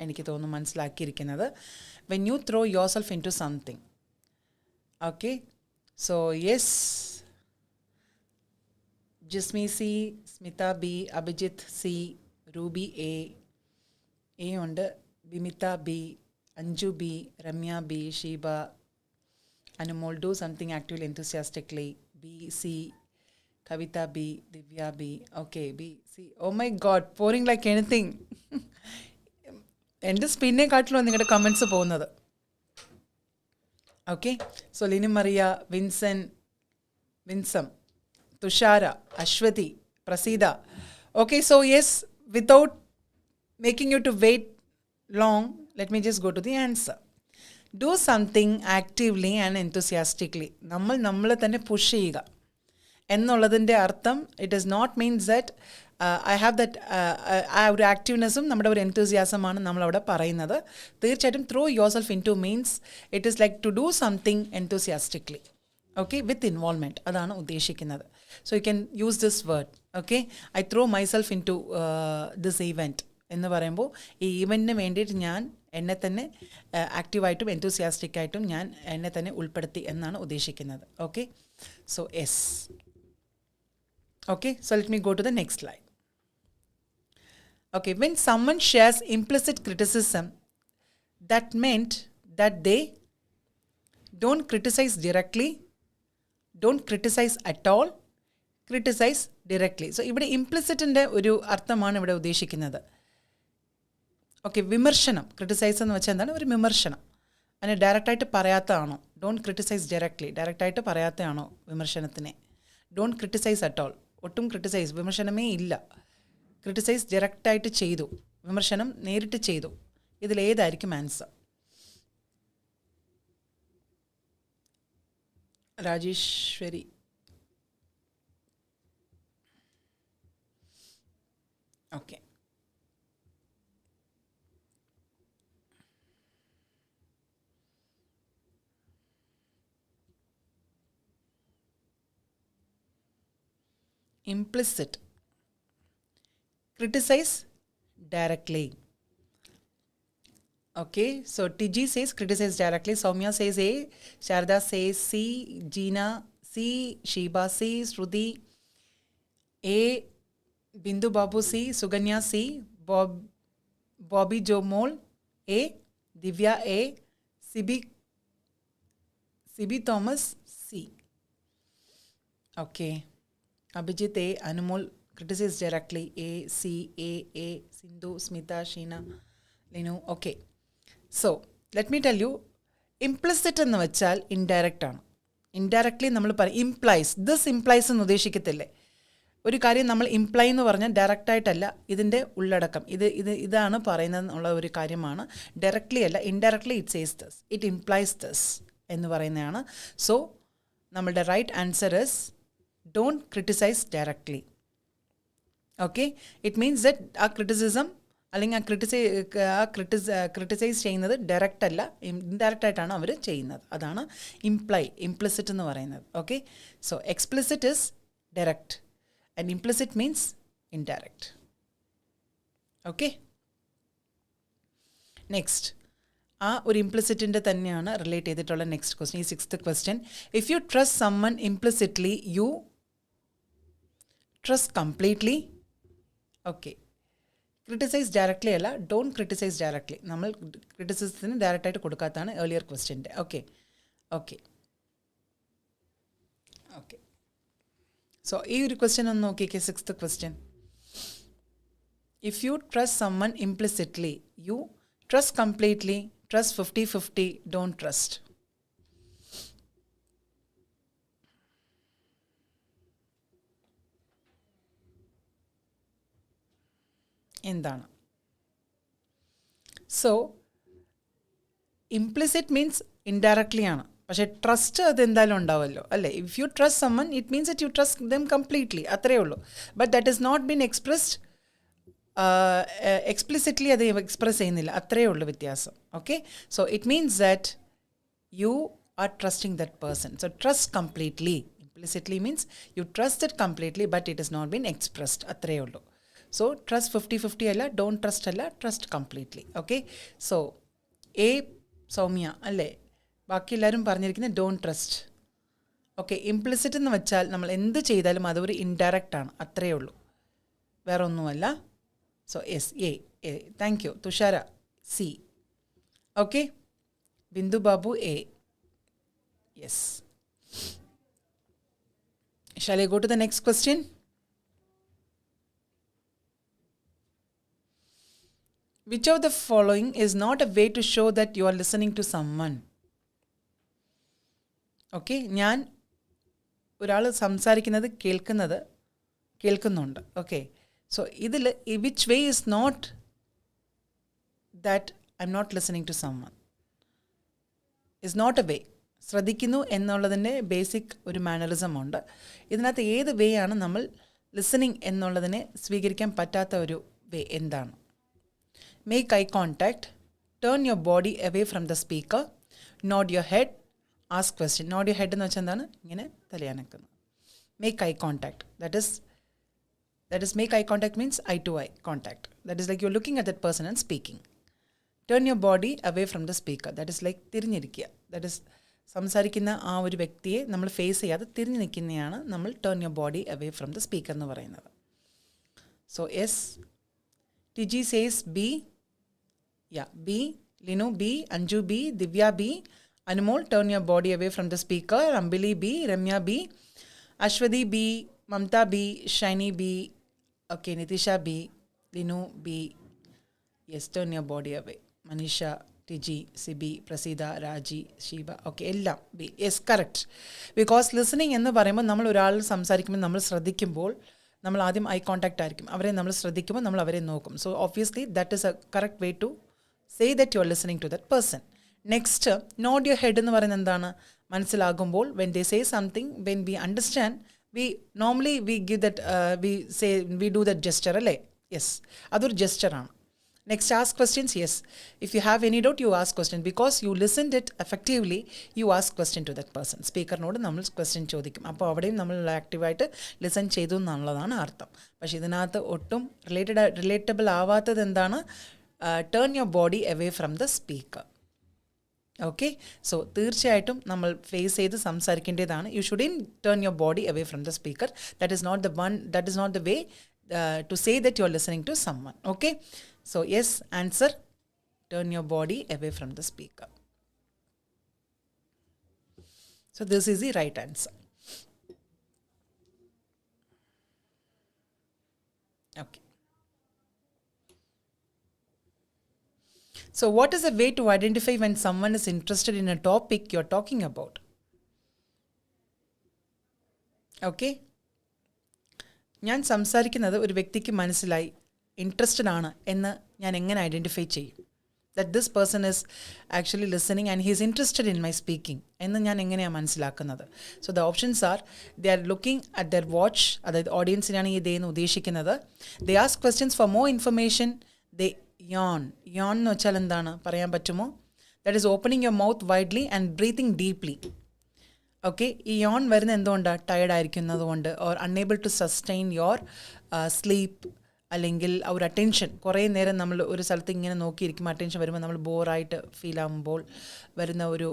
എനിക്ക് തോന്നുന്നു മനസ്സിലാക്കിയിരിക്കുന്നത്. When you throw yourself into something. Okay so yes, Jismi C, Smitha B, Abhijith C, Ruby A ഉണ്ട്, Bimitha B, Anju B, Ramya B, Sheeba, Anumol, do something actively, enthusiastically, B, C, Kavita B, Divya B, okay, B, C. Oh my God, pouring like anything. എൻ്റെ സ്പിന്നെ കാട്ടിലാണ് നിങ്ങളുടെ comments പോകുന്നത്. Okay so Lini Maria, Winsome, Thushara, Aswathi, Praseetha. Okay so yes, without making you to wait long, let me just go to the answer. Do something actively and enthusiastically. നമ്മളെ തന്നെ push ചെയ്യുക എന്നുള്ളതിൻ്റെ അർത്ഥം it is not means that I have that ആ ഒരു ആക്റ്റീവ്നെസ്സും നമ്മുടെ ഒരു എൻതൂസിയാസമാണ് നമ്മളവിടെ പറയുന്നത്. തീർച്ചയായിട്ടും throw yourself into means it is like to do something enthusiastically. Okay, with involvement, അതാണ് ഉദ്ദേശിക്കുന്നത്. So you can use this word. Okay, I throw myself into this event എന്ന് പറയുമ്പോൾ ഈ ഈവൻറ്റിന് വേണ്ടിയിട്ട് ഞാൻ എന്നെ തന്നെ ആക്റ്റീവായിട്ടും എൻതൂസിയാസ്റ്റിക്കായിട്ടും ഞാൻ എന്നെ തന്നെ ഉൾപ്പെടുത്തി എന്നാണ് ഉദ്ദേശിക്കുന്നത്. Okay so yes. Okay so let me go to the next slide. Okay, when someone shares implicit criticism, that meant that they don't criticize directly, don't criticize at all, criticize directly. So ഇവിടെ ഇംപ്ലിസിറ്റിൻ്റെ ഒരു അർത്ഥമാണ് ഇവിടെ ഉദ്ദേശിക്കുന്നത്. Okay, വിമർശനം. Criticise എന്ന് വെച്ചാൽ എന്താണ്? ഒരു വിമർശനം. അതിനെ ഡയറക്റ്റായിട്ട് പറയാത്തതാണോ? Don't criticise directly. ഡയറക്റ്റായിട്ട് പറയാത്തതാണോ വിമർശനത്തിനെ? Don't criticise at all. ഒട്ടും ക്രിട്ടിസൈസ്, വിമർശനമേ ഇല്ല. ക്രിട്ടിസൈസ് ഡയറക്റ്റായിട്ട് ചെയ്തു, വിമർശനം നേരിട്ട് ചെയ്തു. ഇതിലേതായിരിക്കും answer? Rajeshwari. Okay, implicit. Criticize directly. Okay, so TG says criticize directly. Soumya says A. Sharda says C. Jeena C. Sheba C. Shruti A. Bindu Babu C. Suganya C. Bobby Jomol A. Divya A. Sibi Thomas C. Okay. Abhijit A. Anmol criticize directly. A. C. A. Sindhu, Smita, Sheena, Linu. Okay. So, let me tell you, implicit എന്ന് വെച്ചാൽ indirect ആണ്. Indirectly നമ്മൾ പറയും implies, this implies എന്ന് ഉദ്ദേശിക്കത്തില്ലേ? ഒരു കാര്യം നമ്മൾ imply എന്ന് പറഞ്ഞാൽ ഡയറക്റ്റായിട്ടല്ല, ഇതിൻ്റെ ഉള്ളടക്കം ഇതാണ് പറയുന്നത് എന്നുള്ള ഒരു കാര്യമാണ്. ഡയറക്ട്ലി അല്ല, indirectly it says this, it implies this എന്ന് പറയുന്നതാണ്. സോ നമ്മളുടെ right answer is don't criticize directly. Okay, it means that ആ ക്രിറ്റിസിസം അല്ലെങ്കിൽ ക്രിട്ടിസൈസ് ചെയ്യുന്നത് ഡയറക്റ്റ് അല്ല, ഇൻഡയറക്റ്റ് ആയിട്ടാണ് അവർ ചെയ്യുന്നത്. അതാണ് ഇംപ്ലിസിറ്റ് എന്ന് പറയുന്നത്. Okay, so explicit is direct and implicit means indirect. Okay, next ആ ഒരു ഇംപ്ലിസിറ്റിൻ്റെ തന്നെയാണ് റിലേറ്റ് ചെയ്തിട്ടുള്ള നെക്സ്റ്റ് ക്വസ്റ്റ്യൻ. ഈ 6th question. If you trust someone implicitly you trust completely. Okay, criticise directly അല്ല, ഡോണ്ട് ക്രിട്ടിസൈസ് ഡയറക്ട്ലി. നമ്മൾ ക്രിറ്റിസിസത്തിന് ഡയറക്റ്റായിട്ട് കൊടുക്കാത്തതാണ് ഏർലിയർ ക്വസ്റ്റ്യൻ്റെ. ഓക്കെ ഓക്കെ ഓക്കെ സോ ഈ ഒരു ക്വസ്റ്റ്യൻ ഒന്ന് നോക്കിക്കേ. 6th question. If you trust someone implicitly you trust completely, trust 50-50, don't trust. എന്താണ്? സോ ഇംപ്ലിസിറ്റ് മീൻസ് ഇൻഡയറക്ട്ലി ആണ്, പക്ഷേ ട്രസ്റ്റ് അത് എന്തായാലും ഉണ്ടാവുമല്ലോ അല്ലേ? If you trust someone it means that you trust dum completely, അത്രയേ ഉള്ളൂ. But that is not been expressed explicitly, അത് എക്സ്പ്രസ് ചെയ്യുന്നില്ല, അത്രയേ ഉള്ളൂ വ്യത്യാസം. Okay, so it means that you are trusting that person. So trust completely. Implicitly means you trust it completely but it is not been expressed, അത്രയേ ഉള്ളൂ. So trust 50-50 അല്ല, don't trust അല്ല, trust completely. Okay, so A Soumya അല്ലേ? ബാക്കി എല്ലാവരും പറഞ്ഞിരിക്കുന്നത് don't trust. Okay, implicit എന്ന് വെച്ചാൽ നമ്മൾ എന്ത് ചെയ്താലും അതൊരു ഇൻഡയറക്റ്റ് ആണ്, അത്രയേ ഉള്ളൂ, വേറെ ഒന്നുമല്ല. So yes A. Thank you Thushara. C. Okay, Bindu Babu A. Yes. Shall I go to the next question? Which of the following is not a way to show that you are listening to someone? Okay, ഞാൻ ഒരാൾ സംസാരിക്കുന്നത് കേൾക്കുന്നുണ്ട്. Okay, so ഇതിൽ which way is not that I M not listening to someone? Is not a way. ശ്രദ്ധിക്കുന്നു എന്നുള്ളതിൻ്റെ basic ഒരു mannerism ഉണ്ട്. ഇതിനകത്ത് ഏത് വേ ആണ് നമ്മൾ ലിസണിങ് എന്നുള്ളതിനെ സ്വീകരിക്കാൻ പറ്റാത്ത ഒരു വേ എന്താണ്? Make eye contact, turn your body away from the speaker, nod your head, ask question. Nod your head എന്ന് വെച്ചാൽ എന്താണ്? ഇങ്ങനെ തലയാനക്കുന്നത്. Make eye contact. That is make eye contact means eye to eye contact. That is like you're looking at that person and speaking. Turn your body away from the speaker. That is like തിരിഞ്ഞിരിക്കുക. That is സംസാരിക്കുന്ന ആ ഒരു വ്യക്തിയെ നമ്മൾ face ചെയ്യാതെ തിരിഞ്ഞു നിൽക്കുന്നതാണ് നമ്മൾ turn your body away from the speaker എന്ന് പറയുന്നത്. So yes, TG says B. Yeah, B. Linu B. Anju B. Divya B. Anmol, turn your body away from the speaker. Ambili B. Ramya B. Ashwadi B. Mamta B. Shiny B. Okay, Nitisha B. Linu B. Yes, turn your body away. Maneesha, Tiji, Sibi, Praseetha, Raji, Sheeba, okay, എല്ലാം B. Yes, correct. Because listening എന്ന് പറയുമ്പോൾ നമ്മൾ ഒരാൾ സംസാരിക്കുമ്പോൾ നമ്മൾ ശ്രദ്ധിക്കുമ്പോൾ നമ്മൾ ആദ്യം I contact ആയിരിക്കും. അവരെ നമ്മൾ ശ്രദ്ധിക്കുമ്പോൾ നമ്മൾ അവരെ നോക്കും. So obviously that is a correct way to say that you are listening to that person. Next, nod your head എന്ന് പറയുന്നത് എന്താണ്? മനസ്സിലാകുമ്പോൾ when they say something, when we understand, we normally we give that we do that gesture അല്ലേ? Yes, അതൊരു ജെസ്റ്ററാണ്. Next, ask questions. Yes, if you have any doubt, you ask question. Because you listened it effectively, you ask question to that person. സ്പീക്കറിനോട് നമ്മൾ question ചോദിക്കും. അപ്പോൾ അവിടെയും നമ്മൾ ആക്റ്റീവായിട്ട് listen ചെയ്തു എന്നുള്ളതാണ് അർത്ഥം. പക്ഷേ ഇതിനകത്ത് ഒട്ടും റിലേറ്റബിൾ ആവാത്തത് എന്താണ്? Turn your body away from the speaker. Okay, so തീർച്ചയായിട്ടും നമ്മൾ ഫേസ് ചെയ്ത് സംസാരിക്കേണ്ടതാണ്. You shouldn't turn your body away from the speaker. That is not the way to say that you are listening to someone. Okay, so yes, answer, turn your body away from the speaker. So this is the right answer. Okay, so what is a way to identify when someone is interested in a topic you're talking about? Okay, ഞാൻ സംസാരിക്കുന്നത് ഒരു വ്യക്തിക്ക് മനസ്സിലായി, interested ആണ് എന്ന് ഞാൻ എങ്ങനെ identify ചെയ്യും? That this person is actually listening and he's interested in my speaking എന്ന് ഞാൻ എങ്ങനെയാണ് മനസ്സിലാക്കുന്നത്? So the options are, they are looking at their watch, അതായത് ഓഡിയൻസിനാണ് ഈ ഇതേന്ന് ഉദ്ദേശിക്കുന്നത്. They ask questions for more information. They yawn എന്ന് വെച്ചാൽ എന്താണ് പറയാൻ പറ്റുമോ? That is opening your mouth widely and breathing deeply. Okay, ഈ യോൺ വരുന്ന എന്തുകൊണ്ടാണ്? ടയേർഡായിരിക്കുന്നത് കൊണ്ട്, or unable to sustain your sleep, അല്ലെങ്കിൽ ഒരു അറ്റൻഷൻ. കുറേ നേരം നമ്മൾ ഒരു സ്ഥലത്ത് ഇങ്ങനെ നോക്കിയിരിക്കും, അറ്റൻഷൻ വരുമ്പോൾ നമ്മൾ ബോറായിട്ട് ഫീൽ ആകുമ്പോൾ വരുന്ന ഒരു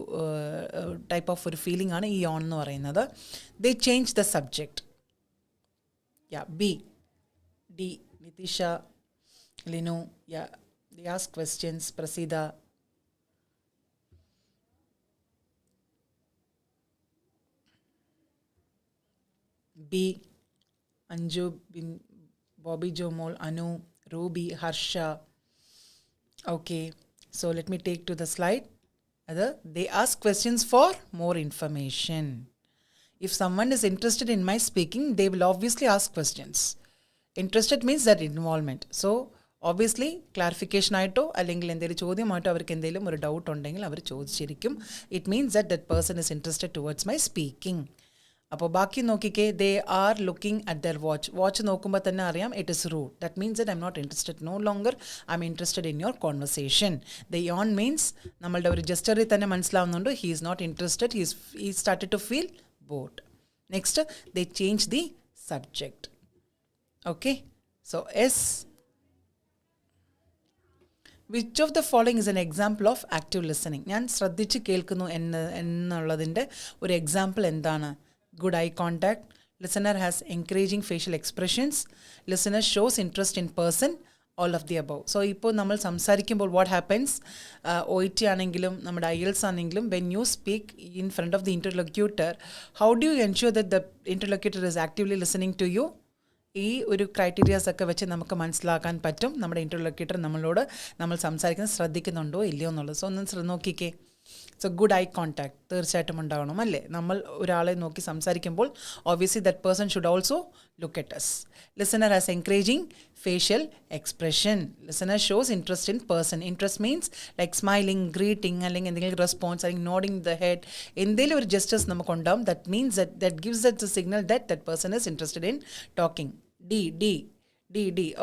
ടൈപ്പ് ഓഫ് ഒരു ഫീലിംഗ് ആണ് ഈ യോൺ എന്ന് പറയുന്നത്. They change the subject. Yeah, B. D, Nitisha, Linu, yeah, they ask questions. Praseetha, B. Anju, Bobby Jomol, Anu, Ruby, Harsha. Okay, so let me take to the slide. They ask questions for more information. If someone is interested in my speaking, they will obviously ask questions. Interested means that involvement. So obviously clarification ആയിട്ടോ അല്ലെങ്കിൽ എന്തെങ്കിലും ചോദ്യമായിട്ടോ അവർക്ക് എന്തെങ്കിലും ഒരു doubt ഉണ്ടെങ്കിൽ അവർ ചോദിച്ചിരിക്കും. It means that that person is interested towards my speaking. അപ്പോൾ ബാക്കി നോക്കിക്കേ, they are looking at their watch നോക്കുമ്പോൾ തന്നെ അറിയാം it is rude. That means that I M not interested, no longer I am interested in your conversation. The yawn means നമ്മളുടെ ഒരു ജസ്റ്ററിൽ തന്നെ മനസ്സിലാവുന്നുണ്ട് he is not interested, he started to feel bored. Next, they change the subject. Okay, so yes. Which of the following is an example of active listening? ഞാൻ ശ്രദ്ധിച്ച് കേൾക്കുന്നു എന്നുള്ളതിൻ്റെ ഒരു എക്സാമ്പിൾ എന്താണ്? Good eye contact. Listener has encouraging facial expressions. Listener shows interest in person. All of the above. So ഇപ്പോൾ നമ്മൾ സംസാരിക്കുമ്പോൾ what happens? OIT ആണെങ്കിലും നമ്മുടെ IELTS ആണെങ്കിലും when you speak in front of the interlocutor, how do you ensure that the interlocutor is actively listening to you? ഈ ഒരു criterias ഒക്കെ വെച്ച് നമുക്ക് മനസ്സിലാക്കാൻ പറ്റും നമ്മുടെ ഇൻ്റർലോക്യൂട്ടർ നമ്മളോട് നമ്മൾ സംസാരിക്കുന്നത് ശ്രദ്ധിക്കുന്നുണ്ടോ ഇല്ലയോ എന്നുള്ളത്. സോ ഒന്ന് നോക്കിക്കേ. സോ ഗുഡ് ഐ കോൺടാക്ട് തീർച്ചയായിട്ടും ഉണ്ടാവണം അല്ലേ? നമ്മൾ ഒരാളെ നോക്കി സംസാരിക്കുമ്പോൾ obviously that person should also look at us. Listener has encouraging facial expression. Listener shows interest in person. Interest means like smiling, greeting, അല്ലെങ്കിൽ എന്തെങ്കിലും റെസ്പോൺസ്, അല്ലെങ്കിൽ nodding the head, എന്തെങ്കിലും ഒരു gestures നമുക്കുണ്ടാവും. That means that gives us a signal that that person is interested in talking. D.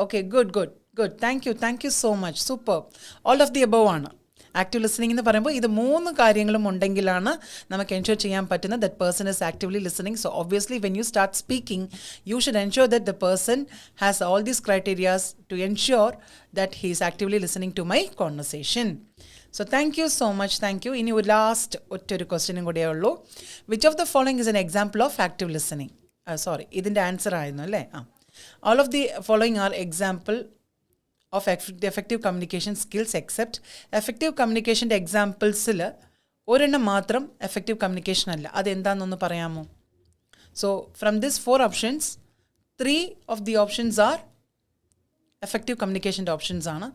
Okay, good. Thank you so much. Super. All of the above ആണ്. Active listening എന്ന് പറയുമ്പോൾ ഇത് 3 കാര്യങ്ങളും ഉണ്ടെങ്കിലാണ് നമുക്ക് ensure ചെയ്യാൻ പറ്റുന്നത് that person is actively listening. So obviously when you start speaking you should ensure that the person has all these criterias to ensure that he is actively listening to my conversation. So thank you so much. Thank you. ഇനി ഒരു last ഒറ്റൊരു ക്വസ്റ്റ്യനും കൂടിയേ ഉള്ളൂ. Which of the following is an example of active listening? Sorry, ഇതിൻ്റെ answer ആയിരുന്നു അല്ലേ? All of the following are example of effective communication skills except effective കമ്മ്യൂണിക്കേഷൻ്റെ എക്സാമ്പിൾസിൽ ഒരെണ്ണം മാത്രം എഫക്റ്റീവ് കമ്മ്യൂണിക്കേഷൻ അല്ല. അതെന്താണെന്നൊന്ന് പറയാമോ? So from this 4 options 3 of the options are effective കമ്മ്യൂണിക്കേഷൻ്റെ ഓപ്ഷൻസ് ആണ്.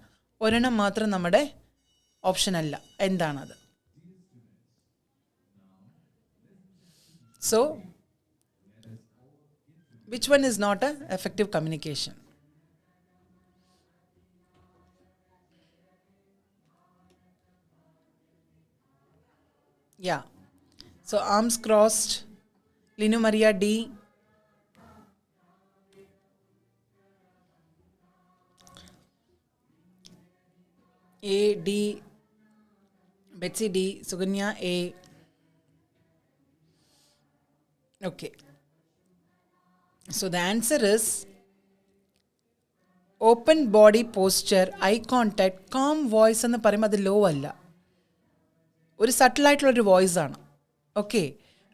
ഒരെണ്ണം മാത്രം നമ്മുടെ ഓപ്ഷൻ അല്ല. എന്താണത്? So which one is not a effective communication? Yeah. So arms crossed. Linu Maria D. A D. Betsy D. Suganya A. Okay. So the answer is open body posture, eye contact, calm voice എന്ന് പറയുമ്പോൾ അത് law അല്ല, ഒരു സട്ടിലായിട്ടുള്ളൊരു voice ആണ്. Okay,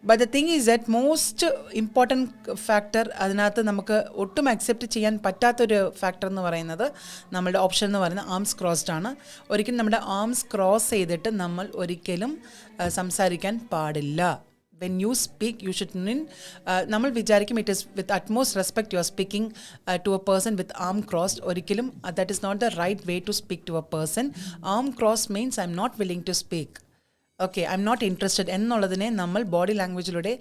but the thing is that most important factor അതിനകത്ത് നമുക്ക് ഒട്ടും accept ചെയ്യാൻ പറ്റാത്തൊരു ഫാക്ടർ എന്ന് പറയുന്നത് നമ്മളുടെ ഓപ്ഷൻ എന്ന് പറയുന്നത് ആംസ് ക്രോസ്ഡ് ആണ്. ഒരിക്കലും നമ്മുടെ ആംസ് ക്രോസ് ചെയ്തിട്ട് നമ്മൾ ഒരിക്കലും സംസാരിക്കാൻ പാടില്ല. When you speak, you should നമ്മൾ വിചാരിക്കും it is with utmost respect you are speaking to a person with arm crossed. ഒരിക്കലും that is not the right way to speak to a person. Arm crossed means I am not willing to speak. Okay, I M not interested എന്നുള്ളതിനെ നമ്മൾ body ലാംഗ്വേജിലൂടെ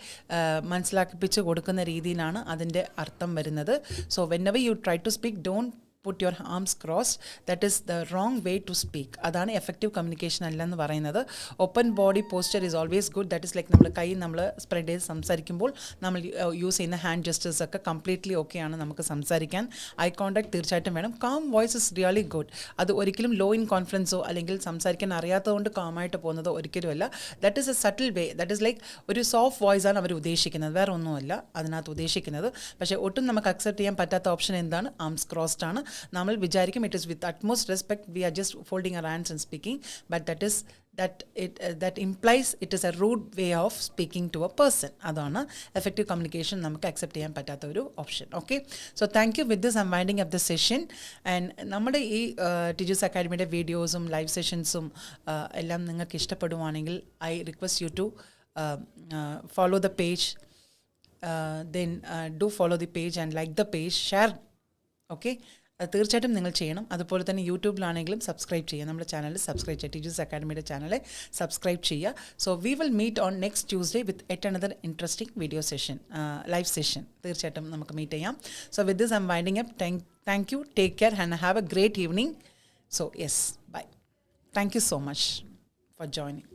മനസ്സിലാക്കിപ്പിച്ച് കൊടുക്കുന്ന രീതിയിലാണ് അതിൻ്റെ അർത്ഥം വരുന്നത്. So whenever you try to speak, don't put your arms crossed. That is the wrong way to speak. അതാണ് effective communication അല്ലെന്ന് പറയുന്നത്. Open body posture is always good. That is like നമ്മൾ കൈ നമ്മൾ സ്പ്രെഡ് ചെയ്ത് സംസാരിക്കുമ്പോൾ നമ്മൾ യൂസ് ചെയ്യുന്ന ഹാൻഡ് ജസ്റ്റേഴ്സ് ഒക്കെ കംപ്ലീറ്റ്ലി ഓക്കെയാണ് നമുക്ക് സംസാരിക്കാൻ. ഐ കോൺടാക്ട് തീർച്ചയായിട്ടും വേണം. Calm voice is really good. അത് ഒരിക്കലും ലോ ഇൻ കോൺഫിഡൻസോ അല്ലെങ്കിൽ സംസാരിക്കാൻ അറിയാത്തതുകൊണ്ട് കാമായിട്ട് പോകുന്നതോ ഒരിക്കലുമല്ല. That is A subtle way. That is like ഒരു സോഫ്റ്റ് വോയിസ് ആണ് അവർ ഉദ്ദേശിക്കുന്നത്, വേറെ ഒന്നുമല്ല അതിനകത്ത് ഉദ്ദേശിക്കുന്നത്. പക്ഷേ ഒട്ടും നമുക്ക് അക്സെപ്റ്റ് ചെയ്യാൻ പറ്റാത്ത ഓപ്ഷൻ എന്താണ്? ആംസ് ക്രോസ്ഡ് ആണ്. നമ്മൾ വിചാരിക്കും it is with utmost respect we are just folding our hands and speaking, but that implies it is a rude way of speaking to a person. അതാണ് എഫക്റ്റീവ് കമ്മ്യൂണിക്കേഷൻ നമുക്ക് accept ചെയ്യാൻ പറ്റാത്ത ഒരു option. Okay, so thank U. With this I'm winding up the session. And നമ്മുടെ ഈ teachers അക്കാഡമിയുടെ വീഡിയോസും live സെഷൻസും എല്ലാം നിങ്ങൾക്ക് ഇഷ്ടപ്പെടുവാണെങ്കിൽ I request you to follow the page. Then do follow the page and like the page, share. Okay, അത് തീർച്ചയായിട്ടും നിങ്ങൾ ചെയ്യണം. അതുപോലെ തന്നെ യൂട്യൂബിലാണെങ്കിലും സബ്സ്ക്രൈബ് ചെയ്യുക. നമ്മുടെ ചാനൽ സബ്സ്ക്രൈബ് ചെയ്യുക, ടീച്ചേഴ്സ് അക്കാഡമിയുടെ ചാനൽ സബ്സ്ക്രൈബ് ചെയ്യുക. So we will meet on next Tuesday with yet another interesting video session, live session. തീർച്ചയായിട്ടും നമുക്ക് മീറ്റ് ചെയ്യാം. So with this I'm winding up. Thank you, take care and have a great evening. So yes, bye. Thank you so much for joining.